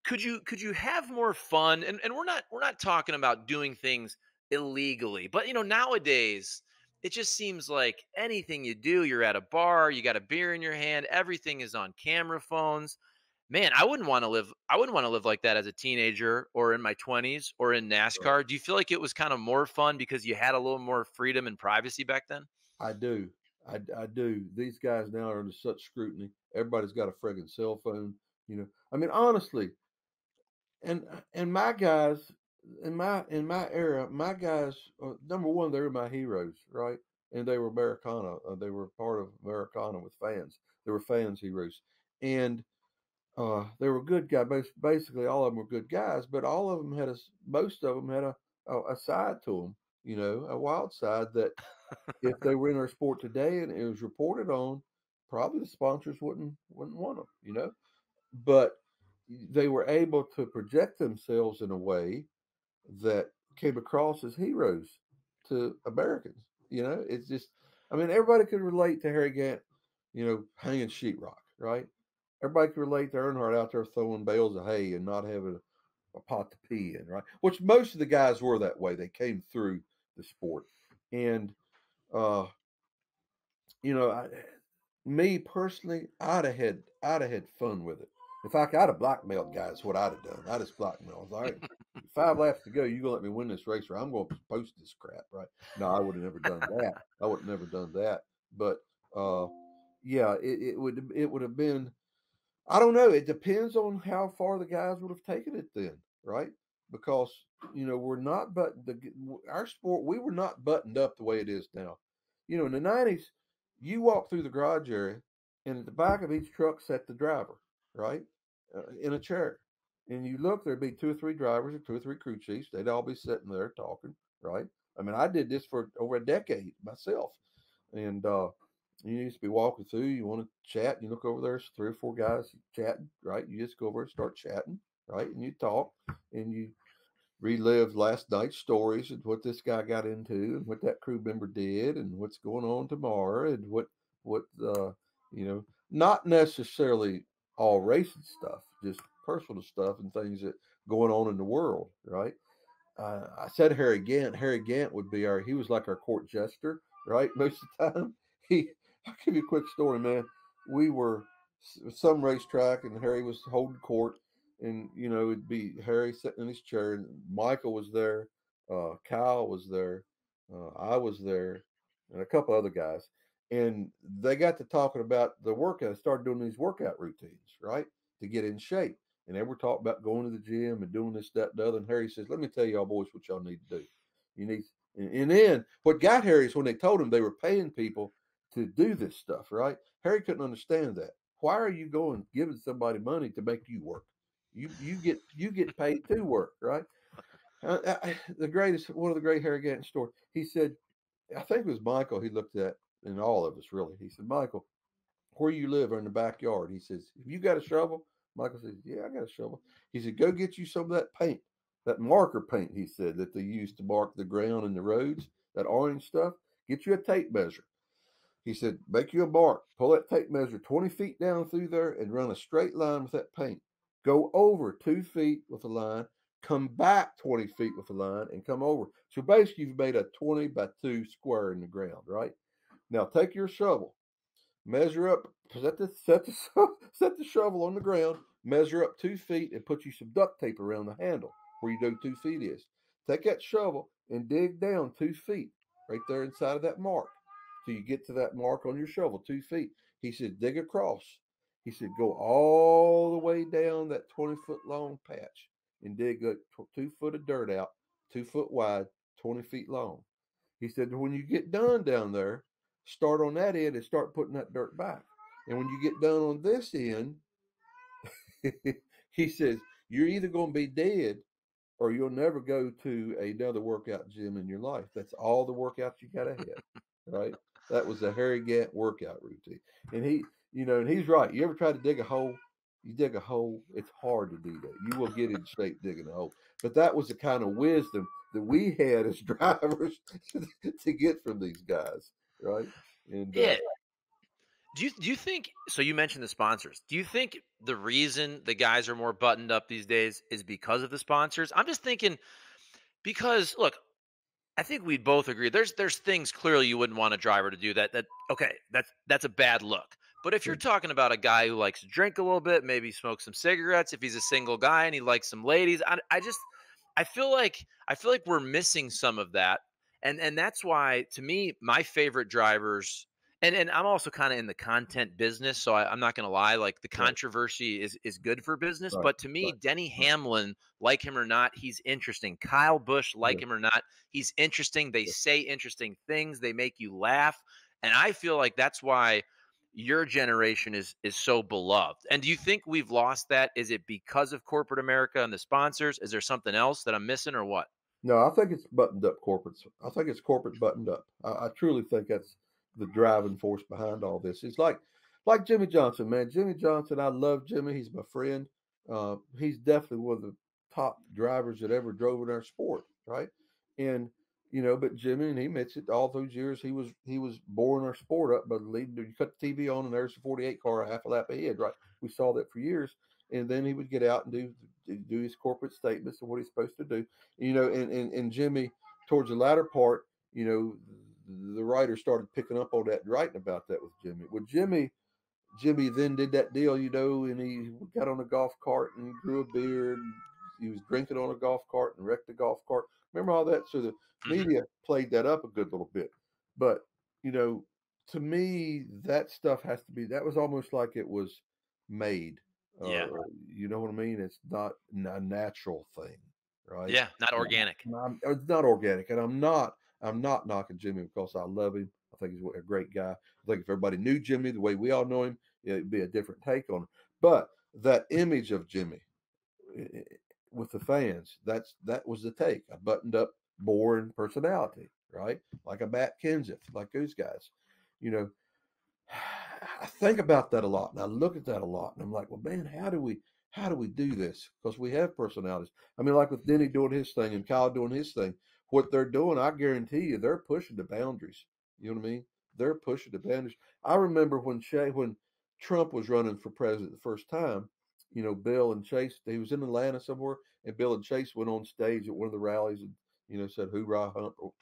could you have more fun? And we're not talking about doing things illegally, but nowadays it just seems like anything you do, you're at a bar, you got a beer in your hand, everything is on camera phones. Man, I wouldn't want to live like that as a teenager or in my 20s or in Right. NASCAR. Do you feel like it was kind of more fun because you had a little more freedom and privacy back then? I do. I do. These guys now are under such scrutiny. Everybody's got a friggin' cell phone. I mean, honestly, and my guys in my era, my guys, number one, they were my heroes, right? And they were Americana. They were part of Americana with fans. They were fans heroes, and they were good guys. Basically, all of them were good guys, but all of them most of them had a side to them. A wild side that if they were in our sport today and it was reported on, probably the sponsors wouldn't want them. But they were able to project themselves in a way that came across as heroes to Americans. It's just, I mean, everybody could relate to Harry Gant, hanging sheetrock, right? Everybody could relate to Earnhardt out there throwing bales of hay and not having a pot to pee in, right? Which most of the guys were that way. They came through the sport. And, uh, me personally, I'd have had fun with it. In fact, I'd have blackmailed guys. What I'd have done, I'd just blackmailed. All right, 5 laps to go. You gonna let me win this race, or I'm gonna post this crap, right? No, I would have never done that. I would have never done that. But uh, yeah, it would have been. I don't know. It depends on how far the guys would have taken it then, right? Because we're not, but our sport, we were not buttoned up the way it is now. In the '90s, you walk through the garage area, and at the back of each truck sat the driver, right, in a chair, and you look, there'd be two or three drivers or two or three crew chiefs. They'd all be sitting there talking, right? I mean, I did this for over a decade myself, and you used to be walking through, you want to chat, you look over there's three or four guys chatting, right? You just go over and start chatting, right? And you talk and you relive last night's stories and what this guy got into and what that crew member did and what's going on tomorrow and what not necessarily all racing stuff, just personal stuff and things that going on in the world, right? I said Harry Gant. Harry Gant would be he was like our court jester, right? Most of the time. I'll give you a quick story, man. We were some racetrack and Harry was holding court, and it'd be Harry sitting in his chair, and Michael was there, Kyle was there, I was there, and a couple other guys. And they got to talking about the workout, started doing these workout routines, right? To get in shape. And they were talking about going to the gym and doing this, that, and the other. And Harry says, "Let me tell y'all boys what y'all need to do. You need." And then what got Harry is when they told him they were paying people to do this stuff, right? Harry couldn't understand that. Why are you going giving somebody money to make you work? You get paid to work, right? The greatest, one of the great Harry Gantt stories. He said, I think it was Michael. He looked at, and all of us really. He said, Michael, where you live or in the backyard. He says, have you got a shovel? Michael says, yeah, I got a shovel. He said, go get you some of that paint, that marker paint, he said, that they use to mark the ground and the roads, that orange stuff. Get you a tape measure. He said, make you a mark, pull that tape measure 20 feet down through there and run a straight line with that paint. Go over 2 feet with a line, come back 20 feet with a line, and come over. So basically, you've made a 20 by 2 square in the ground, right? Now take your shovel, measure up, set the shovel on the ground, measure up 2 feet, and put you some duct tape around the handle where you know 2 feet is. Take that shovel and dig down 2 feet right there inside of that mark till you get to that mark on your shovel, 2 feet. He said, dig across. He said, go all the way down that 20-foot long patch and dig 2 foot of dirt out, 2 foot wide, 20 feet long. He said, when you get done down there, start on that end and start putting that dirt back. And when you get done on this end, he says, you're either going to be dead or you'll never go to another workout gym in your life. That's all the workouts you got to have, right? That was a Harry Gant workout routine. And And he's right. You ever try to dig a hole? You dig a hole, it's hard to do that. You will get in shape digging a hole. But that was the kind of wisdom that we had as drivers to get from these guys, right? And Yeah. Do you think so? You mentioned the sponsors. Do you think the reason the guys are more buttoned up these days is because of the sponsors? I'm just thinking because look, I think we'd both agree. There's things clearly you wouldn't want a driver to do that okay, that's a bad look. But if you're talking about a guy who likes to drink a little bit, maybe smoke some cigarettes, if he's a single guy and he likes some ladies, I feel like we're missing some of that. And that's why to me, my favorite drivers and I'm also kind of in the content business, so I'm not going to lie. Like the right, controversy is good for business, right, but to me, right, Denny right. Hamlin, like him or not, he's interesting. Kyle Busch, Yeah, like him or not, he's interesting. They yeah. say interesting things. They make you laugh, and I feel like that's why your generation is so beloved. And do you think we've lost that? Is it because of corporate America and the sponsors? Is there something else that I'm missing, or what? No, I think it's buttoned up corporates. I think it's corporate buttoned up. I truly think that's the driving force behind all this. It's like Jimmy Johnson, man. Jimmy Johnson, I love Jimmy. He's my friend. He's definitely one of the top drivers that ever drove in our sport, right? And but Jimmy, and he admits it, all those years he was boring our sport up by leading. You cut the TV on, and there's a 48 car a half a lap ahead, right? We saw that for years, and then he would get out and do his corporate statements and what he's supposed to do. And Jimmy, towards the latter part, the writer started picking up on that and writing about that with Jimmy. Well, Jimmy then did that deal, and he got on a golf cart and grew a beard. He was drinking on a golf cart and wrecked the golf cart. Remember all that? So the Hmm. media played that up a good little bit. But, you know, to me, that stuff has to be, that was almost like it was made. Yeah, You know what I mean? It's not a natural thing, right? yeah, not organic. It's not organic, and I'm not knocking Jimmy because I love him. I think he's a great guy. I think if everybody knew Jimmy the way we all know him, it'd be a different take on him. But that image of Jimmy with the fans, that was the take. A buttoned up, boring personality, right? Like a Matt Kenseth, like those guys. You know, I think about that a lot, and I look at that a lot, and I'm like, well, man, how do we do this? Because we have personalities. I mean, like with Denny doing his thing and Kyle doing his thing, what they're doing, I guarantee you, they're pushing the boundaries. You know what I mean? They're pushing the boundaries. I remember when Trump was running for president the first time. Bill and Chase. He was in Atlanta somewhere, and Bill and Chase went on stage at one of the rallies and said "Hoorah,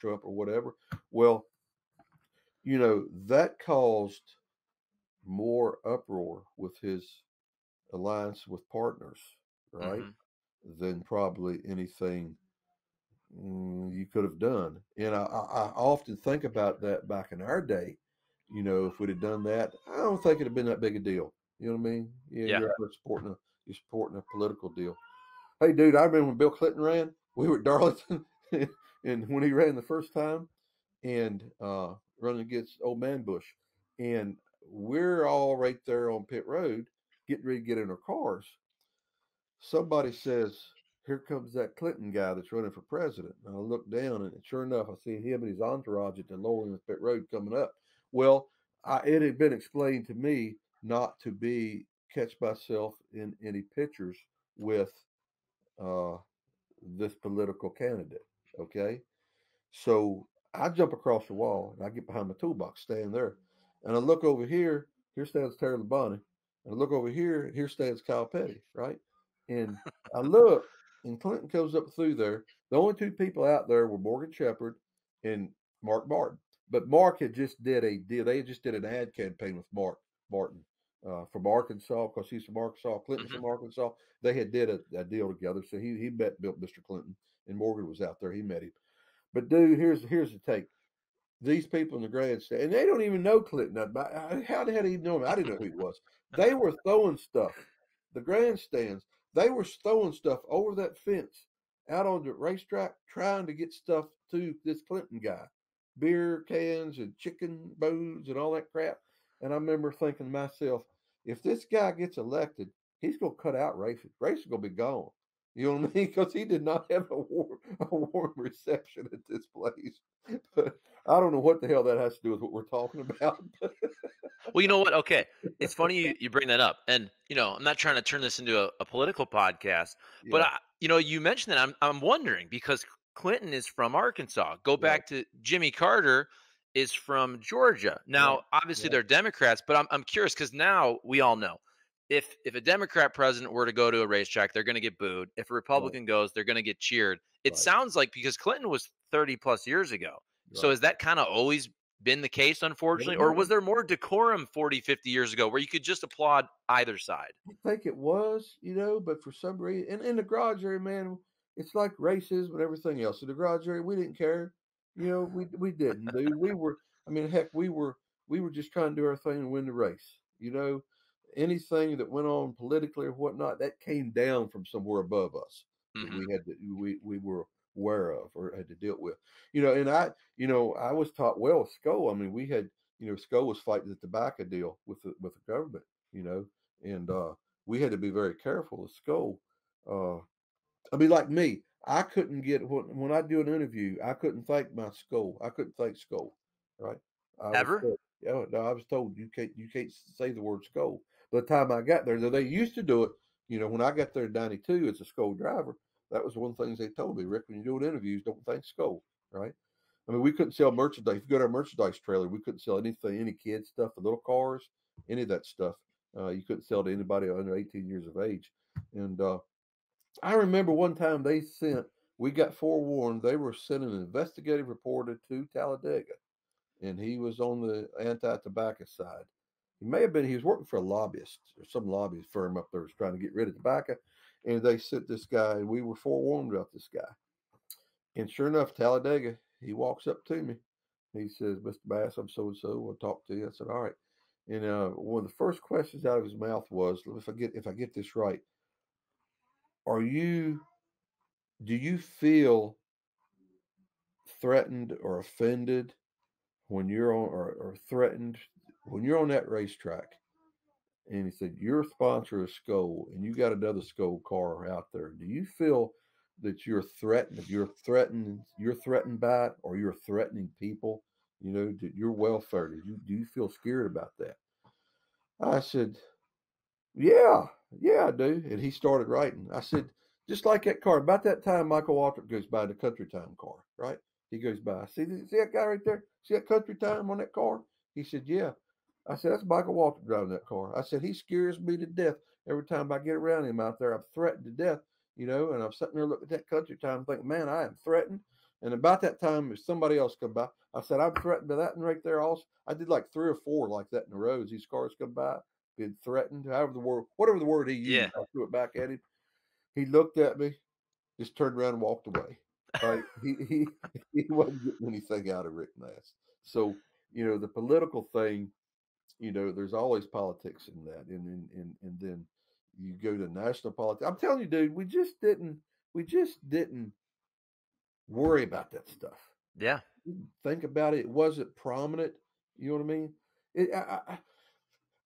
Trump" or whatever. Well, that caused more uproar with his alliance with partners, right? Hmm. Than probably anything you could have done. And I often think about that back in our day. If we'd have done that, I don't think it'd have been that big a deal. You know what I mean? Yeah, Yeah. you're supporting a political deal. Hey, dude, I remember when Bill Clinton ran. We were at Darlington, and when he ran the first time, and running against Old Man Bush, and we're all right there on pit road, getting ready to get in our cars. Somebody says, "Here comes that Clinton guy that's running for president." And I look down, and sure enough, I see him and his entourage at the lower end of pit road coming up. Well, it had been explained to me not to catch myself in any pictures with uh, this political candidate. Okay, so I jump across the wall and I get behind my toolbox, stand there, and I look over here. Here stands Terry Labonte, and I look over here. Here stands Kyle Petty, right? And I look, and Clinton comes up through there. The only two people out there were Morgan Shepherd and Mark Martin. But Mark had just did a deal. They just did an ad campaign with Mark Martin from Arkansas because he's from Arkansas. Clinton's Hmm. from Arkansas. They had did a deal together. So he met Mr. Clinton, and Morgan was out there. He met him. But dude, here's the take. These people in the grandstand, and they don't even know Clinton. How the hell do you know him? I didn't know who he was. They were throwing stuff. The grandstands. They were throwing stuff over that fence out on the racetrack, trying to get stuff to this Clinton guy, beer cans and chicken bones and all that crap. And I remember thinking to myself, if this guy gets elected, he's gonna cut out racing. Racing gonna be gone. You know what I mean? Because he did not have a warm reception at this place. But I don't know what the hell that has to do with what we're talking about. Well, you know what? Okay. It's funny you bring that up. And, I'm not trying to turn this into a political podcast, but Yeah, you mentioned that I'm wondering because Clinton is from Arkansas. Go right, back to Jimmy Carter is from Georgia. right, Now, obviously right, they're Democrats, but I'm curious because now we all know if a Democrat president were to go to a racetrack, they're going to get booed. If a right, Republican goes, they're going to get cheered. It right, sounds like because Clinton was 30 plus years ago. So right. has that kind of always been the case, unfortunately? Pretty Or much. was there more decorum 40, 50 years ago where you could just applaud either side? I think it was, but for some reason, and in the garage area, man, it's like racism and everything else. In the garage area, we didn't care. We didn't, dude. I mean, heck, we were just trying to do our thing and win the race. Anything that went on politically or whatnot, that came down from somewhere above us that Hmm. we were aware of or had to deal with. And I was taught well with Skull. I mean, we had, Skull was fighting the tobacco deal with the government. You know, and we had to be very careful with Skull. Uh, I mean, like me, I couldn't get when I do an interview, I couldn't thank my Skull. I couldn't thank Skull, right? I was Ever? told, yeah, no, I was told you can't say the word Skull. By the time I got there, though, they used to do it. When I got there in '92 as a Skull driver, that was one of the things they told me, Rick. When you're doing interviews, don't thank Skull, right? I mean, we couldn't sell merchandise. If you go to our merchandise trailer, we couldn't sell anything, any kids stuff, the little cars, any of that stuff. You couldn't sell to anybody under 18 years of age. And I remember one time we got forewarned, they were sending an investigative reporter to Talladega, and he was on the anti-tobacco side. He was working for a lobbyist or some lobbyist firm up there was trying to get rid of tobacco, and they sent this guy, and we were forewarned about this guy. And sure enough, Talladega, he walks up to me. He says, "Mr. Bass, I'm so and so. I want to talk to you." I said, "All right." And one of the first questions out of his mouth was, if I get this right, are you do you feel threatened or offended when you're on or threatened when you're on that racetrack? And he said, "You're a sponsor of Skoal, and you got another Skoal car out there. Do you feel that you're threatened? If you're threatened by it, or you're threatening people? Your welfare. Do you feel scared about that?" I said, "Yeah, yeah, I do." And he started writing. I said, "Just like that car." About that time, Michael Waltrip goes by the Country Time car, right? He goes by. See that guy right there? See that Country Time on that car? He said, "Yeah." I said, "That's Michael Waltrip driving that car." I said, "He scares me to death every time I get around him out there. I'm threatened to death, and I'm sitting there looking at that Country Time thinking, man, I am threatened." And about that time, if somebody else come by, I said, "I'm threatened by that one right there also." I did like 3 or 4 like that in a row as these cars come by, been threatened, whatever the word he Yeah. used, I threw it back at him. He looked at me, just turned around and walked away. Right? He wasn't getting anything out of Rick Mast. So, the political thing, there's always politics in that. And then you go to national politics. I'm telling you, dude, we just didn't worry about that stuff. Yeah. Didn't think about it. It wasn't prominent. You know what I mean?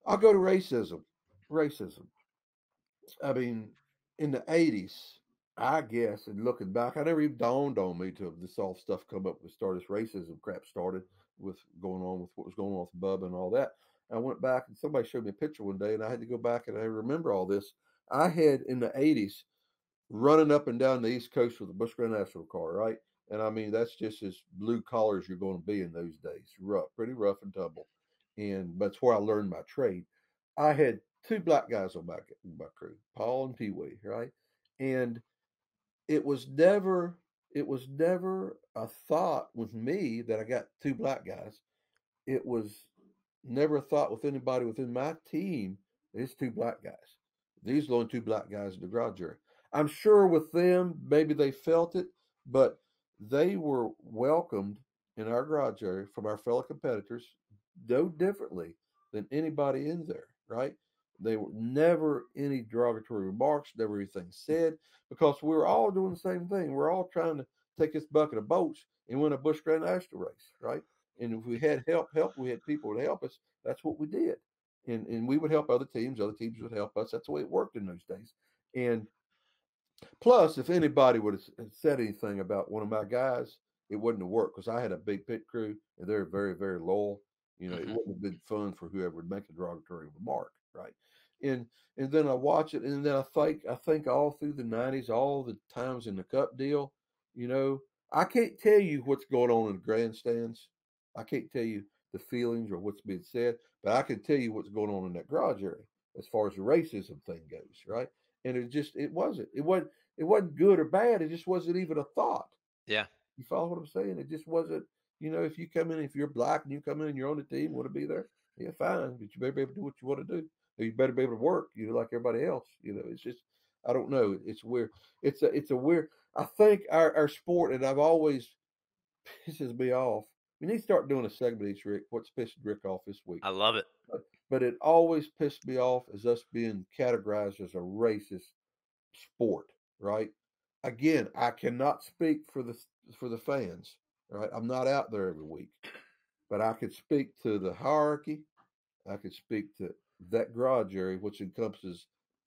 I'll go to racism. Racism. I mean, in the '80s, I guess, and looking back, I never even dawned on me till this all stuff come up with start this racism crap started with going on with what was going on with Bubba and all that. I went back and somebody showed me a picture one day, and I had to go back and I remember all this. I had in the '80s running up and down the East Coast with a Busch Grand National car, right? And I mean, that's just as blue collar as you're going to be in those days. Rough, pretty rough and tumble. And that's where I learned my trade. I had 2 black guys on my crew, Paul and Pee Wee, right? And it was never it was never a thought with me that I got 2 black guys. It was never a thought with anybody within my team. It's 2 black guys. These are the only 2 black guys in the garage area. I'm sure with them, maybe they felt it, but they were welcomed in our garage area from our fellow competitors no differently than anybody in there, right? They were never any derogatory remarks, never anything said, because we were all doing the same thing. We're all trying to take this bucket of boats and win a Busch Grand National race, right? And if we had help, we had people to help us. That's what we did. And we would help other teams would help us. That's the way it worked in those days. And plus, if anybody would have said anything about one of my guys, it wouldn't have worked because I had a big pit crew and they're very, very loyal. It Hmm. wouldn't have been fun for whoever would make a derogatory remark, right? And and then I watch it, and then I think all through the '90s, all the times in the Cup deal, you know, I can't tell you what's going on in the grandstands. I can't tell you the feelings or what's being said, but I can tell you what's going on in that garage area as far as the racism thing goes, right? And it wasn't good or bad. It just wasn't even a thought. Yeah. You follow what I'm saying? It just wasn't. If you come in, if you're black and you come in and you're on the team, want to be there, yeah, fine, but you better be able to do what you want to do. You better be able to work, like everybody else. It's just, I don't know. It's weird. It's a weird. I think our sport, and I've always pisses me off. We need to start doing a segment each, Rick. What's pissed Rick off this week? I love it. But it always pissed me off as us being categorized as a racist sport, right? Again, I cannot speak for the fans, right? I'm not out there every week, but I could speak to the hierarchy. I could speak to that garage area, which encompasses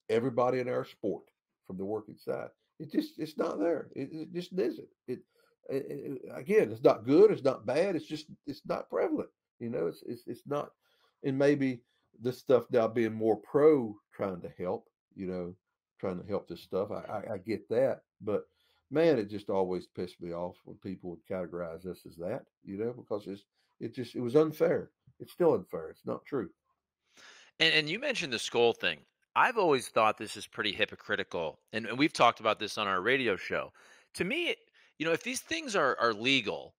everybody in our sport from the working side. It's not there. It just isn't. Again, it's not good. It's not bad. It's not prevalent. It's not. And maybe this stuff now being more pro, trying to help. Trying to help this stuff. I get that, but man, it just always pissed me off when people would categorize us as that. Because it was unfair. It's still unfair. It's not true. And you mentioned the skull thing. I've always thought this is pretty hypocritical, and we've talked about this on our radio show. To me, if these things are legal,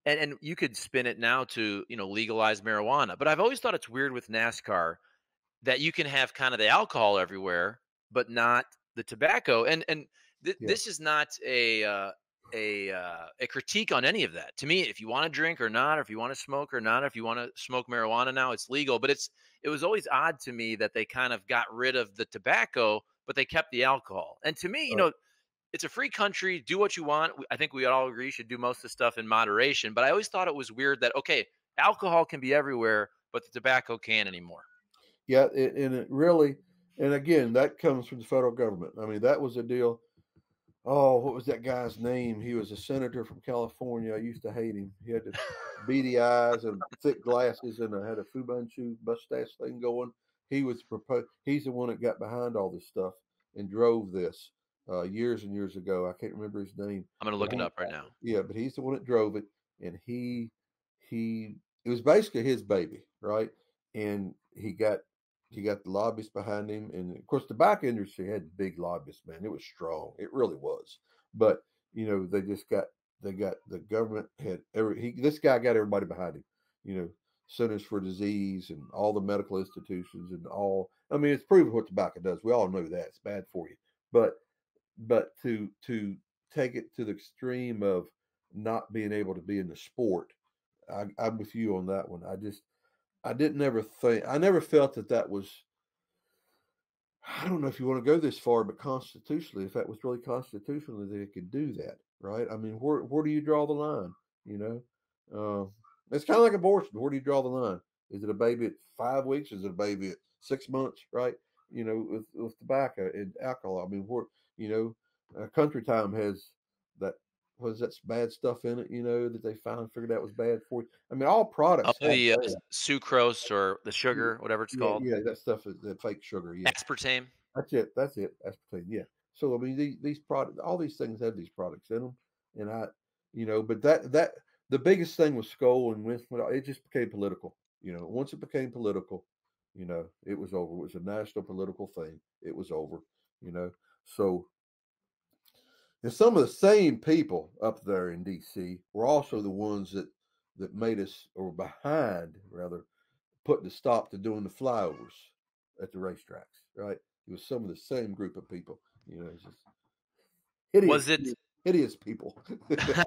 and you could spin it now to legalize marijuana, but I've always thought it's weird with NASCAR that you can have kind of the alcohol everywhere, but not the tobacco. And Yeah. this is not a critique on any of that. To me, if you want to drink or not, or if you want to smoke or not, or if you want to smoke marijuana now, it's legal. But it was always odd to me that they kind of got rid of the tobacco, but they kept the alcohol. And to me, Right. it's a free country. Do what you want. I think we all agree you should do most of the stuff in moderation. But I always thought it was weird that okay, alcohol can be everywhere, but the tobacco can't anymore. Yeah. And it really, and again, that comes from the federal government. I mean, that was a deal. Oh, what was that guy's name? He was a senator from California. I used to hate him. He had the beady eyes and thick glasses and had a Fu Manchu mustache thing going. He's the one that got behind all this stuff and drove this years and years ago. I can't remember his name, I'm gonna but look it up right now. but he's the one that drove it, and he it was basically his baby, right? And he got the lobbyists behind him, and of course, the tobacco industry had big lobbyists. Man, it was strong. It really was. But they got the government had this guy got everybody behind him. You know, Centers for Disease and all the medical institutions and all. I mean, it's proven what tobacco does. We all know that it's bad for you. But to take it to the extreme of not being able to be in the sport, I'm with you on that one. I didn't ever think I never felt that was. I don't know if you want to go this far, but constitutionally, if that was really constitutionally, they could do that, right? I mean, where do you draw the line? You it's kind of like abortion. Where do you draw the line? Is it a baby at 5 weeks? Is it a baby at 6 months? Right? With tobacco and alcohol. I mean, Country Time has that. Was that bad stuff in it? That they finally figured out was bad for you. I mean, all Oh, products have the that. sucrose or the Yeah, sugar, whatever it's yeah, called, yeah. That stuff is that fake sugar. Yeah. aspartame. That's it. That's it. That's protein. Yeah. So I mean, these products, all these things have these products in them, and but that the biggest thing with Skoll and with it just became political. Once it became political, it was over. It was a national political thing. It was over. You know. So and some of the same people up there in D.C. were also the ones that made us or behind rather putting a stop to doing the flyovers at the racetracks, right? It was some of the same group of people, it's just hideous, Was it? hideous people.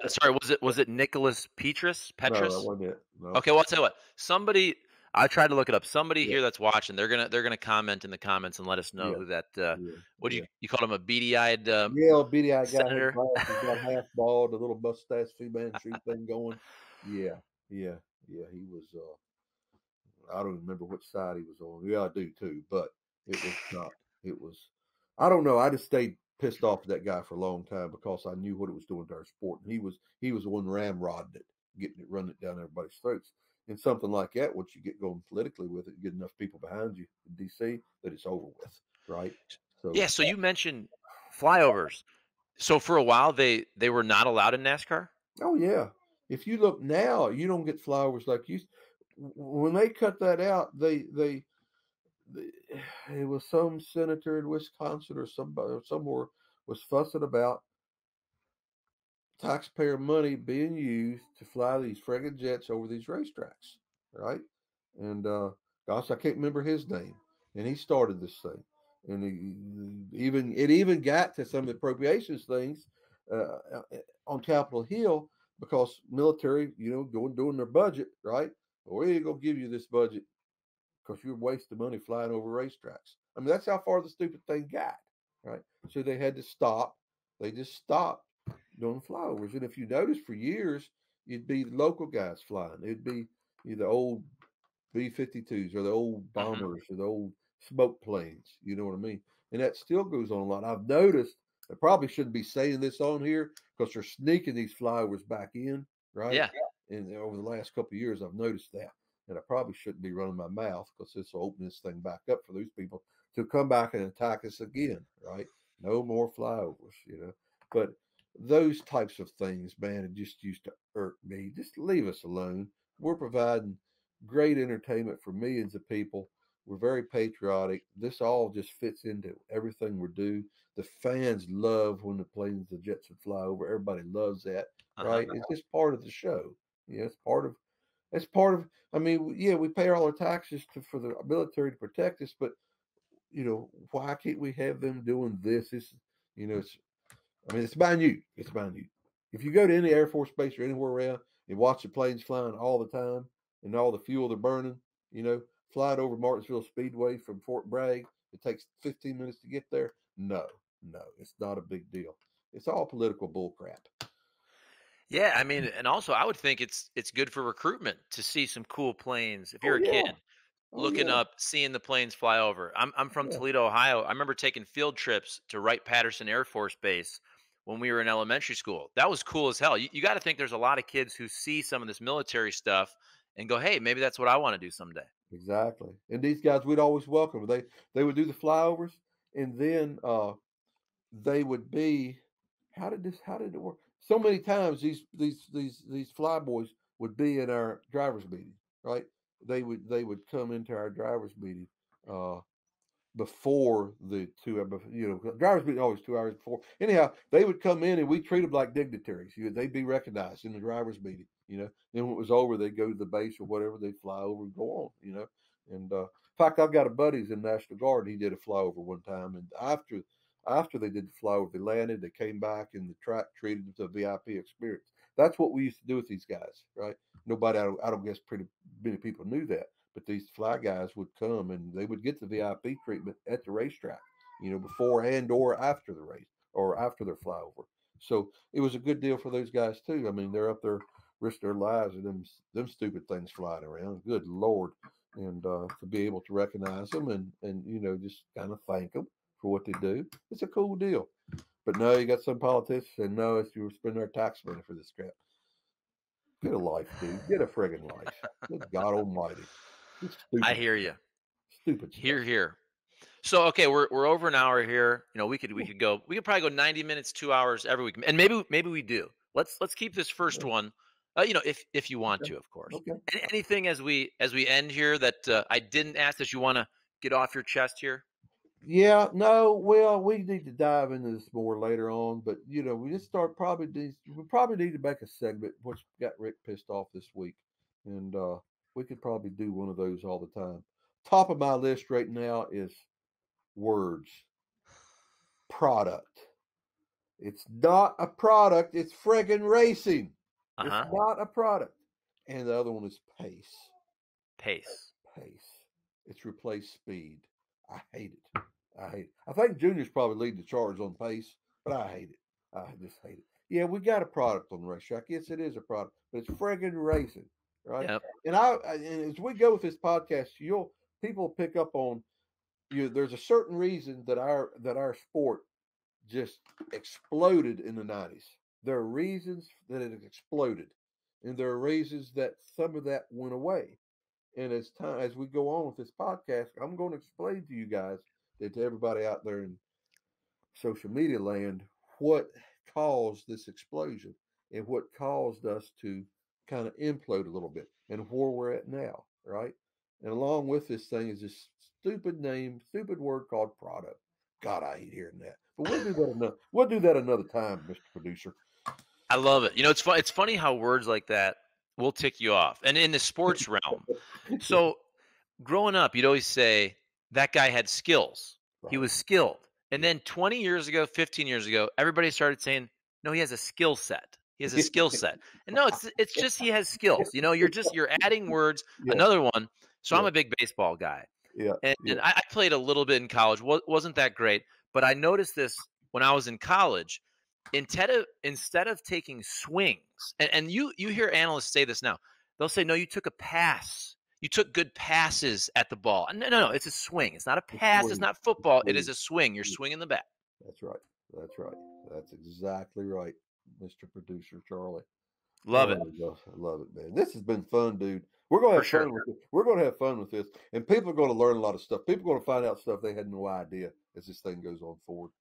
Sorry, was it Nicholas Petrus? No, that Petrus? wasn't it. No, Okay, well, I'll tell you what. Somebody, I tried to look it up. Somebody yeah, here that's watching, they're gonna comment in the comments and let us know yeah, who that. yeah, What do you yeah. you called him a beady-eyed Yeah, beady eyed guy had senator? glasses, got half bald, a little mustache, Fu Manchu thing going. Yeah, yeah, yeah. He was. I don't remember which side he was on. Yeah, I do too. But it was not. It was. I don't know. I just stayed pissed off at that guy for a long time because I knew what it was doing to our sport, and he was the one ramrodding it, getting it, running it down everybody's throats. in something like that, once you get going politically with it, you get enough people behind you in DC that it's over with, right? So, Yeah, so you mentioned flyovers. So for a while they were not allowed in NASCAR? oh yeah, if you look now, you don't get flowers like when they cut that out. They it was some senator in Wisconsin or somebody or somewhere was fussing about taxpayer money being used to fly these friggin' jets over these racetracks, right? And gosh, I can't remember his name, and he started this thing, and it even got to some of the appropriations things uh, on Capitol Hill because military, going doing their budget, right? Well, we ain't gonna give you this budget because you're wasting money flying over racetracks. I mean, that's how far the stupid thing got, right? So they had to stop. They just stopped doing flyovers. And if you notice, for years, it'd be local guys flying. It'd be the old B-52s or the old Mhm. bombers or the old smoke planes. You know what I mean? And that still goes on a lot. I've noticed. I probably shouldn't be saying this on here because they're sneaking these flyovers back in, right? Yeah. And over the last couple of years, I've noticed that. And I probably shouldn't be running my mouth because this will open this thing back up for those people to come back and attack us again, right? No more flyovers. But those types of things, man, it just used to irk me. Just leave us alone. We're providing great entertainment for millions of people. We're very patriotic. This all just fits into everything we do. The fans love when the planes, the jets would fly over. Everybody loves that, Uh-huh. right? It's just part of the show. It's part of. It's part of. I mean, yeah, we pay all our taxes for the military to protect us, but why can't we have them doing this? It's I mean, it's minute. It's minute. If you go to any Air Force base or anywhere around and watch the planes flying all the time and all the fuel they're burning, fly it over Martinsville Speedway from Fort Bragg. It takes 15 minutes to get there. No, no, it's not a big deal. It's all political bullcrap. Yeah, I mean, and also I would think it's good for recruitment to see some cool planes. If you're Oh a yeah, kid oh looking yeah, up, seeing the planes fly over. I'm from yeah. Toledo, Ohio. I remember taking field trips to Wright-Patterson Air Force Base when we were in elementary school. That was cool as hell. You got to think there's a lot of kids who see some of this military stuff and go, "Hey, maybe that's what I want to do someday." Exactly. And these guys we'd always welcome. They would do the flyovers, and then they would be how did it work? So many times these flyboys would be in our drivers meeting, right? They would come into our drivers meeting uh before the 2 hour, drivers meeting always 2 hours before. Anyhow, they would come in and we treat them like dignitaries. They'd be recognized in the drivers meeting. Then when it was over, they'd go to the base or whatever. They'd fly over and go on. And in fact, I've got a buddy's in National Guard. He did a flyover one time, and after they did the flyover, they landed. They came back, and the track treated them to a VIP experience. That's what we used to do with these guys, right? Nobody, I don't guess, pretty many people knew that. But these fly guys would come and they would get the VIP treatment at the racetrack, before and or after the race or after their flyover. So it was a good deal for those guys too. I mean, they're up there risking their lives and them stupid things flying around. Good Lord. And to be able to recognize them and just kind of thank them for what they do, it's a cool deal. But no, you got some politicians saying no, it's you spending our tax money for this crap. Get a life, dude. Get a friggin' life. Good God Almighty. It's I stupid hear stuff. you. Stupid Here, stuff. here. So okay, we're over an hour here. We Yeah, could go. We could probably go 90 minutes, 2 hours every week, and maybe we do. Let's keep this first yeah. one. If you want Okay. to, of course. Okay. Anything as we end here that I didn't ask that you want to get off your chest here? Yeah, no, well, we need to dive into this more later on, but we just start probably we probably need to make a segment which got Rick pissed off this week. And we could probably do one of those all the time. Top of my list right now is words. Product. It's not a product, it's friggin' racing. Uh It's huh. not a product. And the other one is pace. Pace. Pace. It's replaced speed. I hate it. I hate it. I think Junior's probably leading the charge on pace, but I hate it. I just hate it. Yeah, we got a product on the racetrack. Yes, it is a product, but it's friggin' racing, right? Yep. And as we go with this podcast, people pick up on you. There's a certain reason that our sport just exploded in the '90s. There are reasons that it exploded. And there are reasons that some of that went away. And as we go on with this podcast, I'm going to explain to you guys and to everybody out there in social media land what caused this explosion and what caused us to kind of implode a little bit and where we're at now, right? And along with this thing is this stupid name, stupid word called product. God, I hate hearing that. But we'll do that another time, Mr. Producer. I love it. You know, it's funny how words like that will tick you off. And in the sports realm, so growing up, you'd always say that guy had skills. He Right. was skilled. And Yeah. then 20 years ago, 15 years ago, everybody started saying, "No, he has a skill set. He has a skill set." And no, it's just he has skills. You know, you're adding words. Yeah. Another one. So I'm Yeah. a big baseball guy, Yeah. and Yeah. I played a little bit in college. Wasn't that great, but I noticed this when I was in college. Instead of taking swings, and you hear analysts say this now, they'll say, "No, you took a pass. You took good passes at the ball." No, no, no. It's a swing. It's not a It's pass. It's swing. not It's football. It is swing. a swing. You're Yeah. swinging the bat. That's right. That's right. That's exactly right, Mr. Producer Charlie. Love Oh it my gosh, I love it, man. This has been fun, dude. We're gonna for have sure. fun with it. We're gonna have fun with this, and people are gonna learn a lot of stuff. People are gonna find out stuff they had no idea as this thing goes on forward.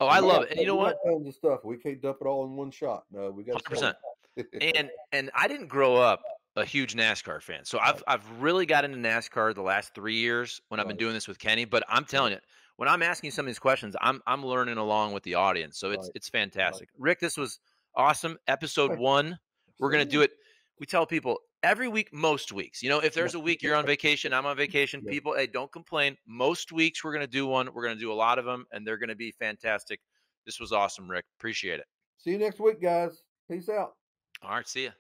Oh, I And love it. And you know we got what? tons of stuff. We can't dump it all in one shot. No, we got to save 100%. it. And I didn't grow up a huge NASCAR fan. So Right, I've really got into NASCAR the last 3 years when I've been right, doing this with Kenny, but I'm right, telling you, when I'm asking you some of these questions, I'm learning along with the audience. So it's right, it's right. fantastic. Rick, this was awesome. Episode Hey, 1. We're going to do same. it. We tell people every week, most weeks. You know, if Yeah, there's a week you're on vacation, I'm on vacation, yeah. people, hey, don't complain. Most weeks we're going to do one. We're going to do a lot of them and they're going to be fantastic. This was awesome, Rick. Appreciate it. See you next week, guys. Peace out. All right, see ya.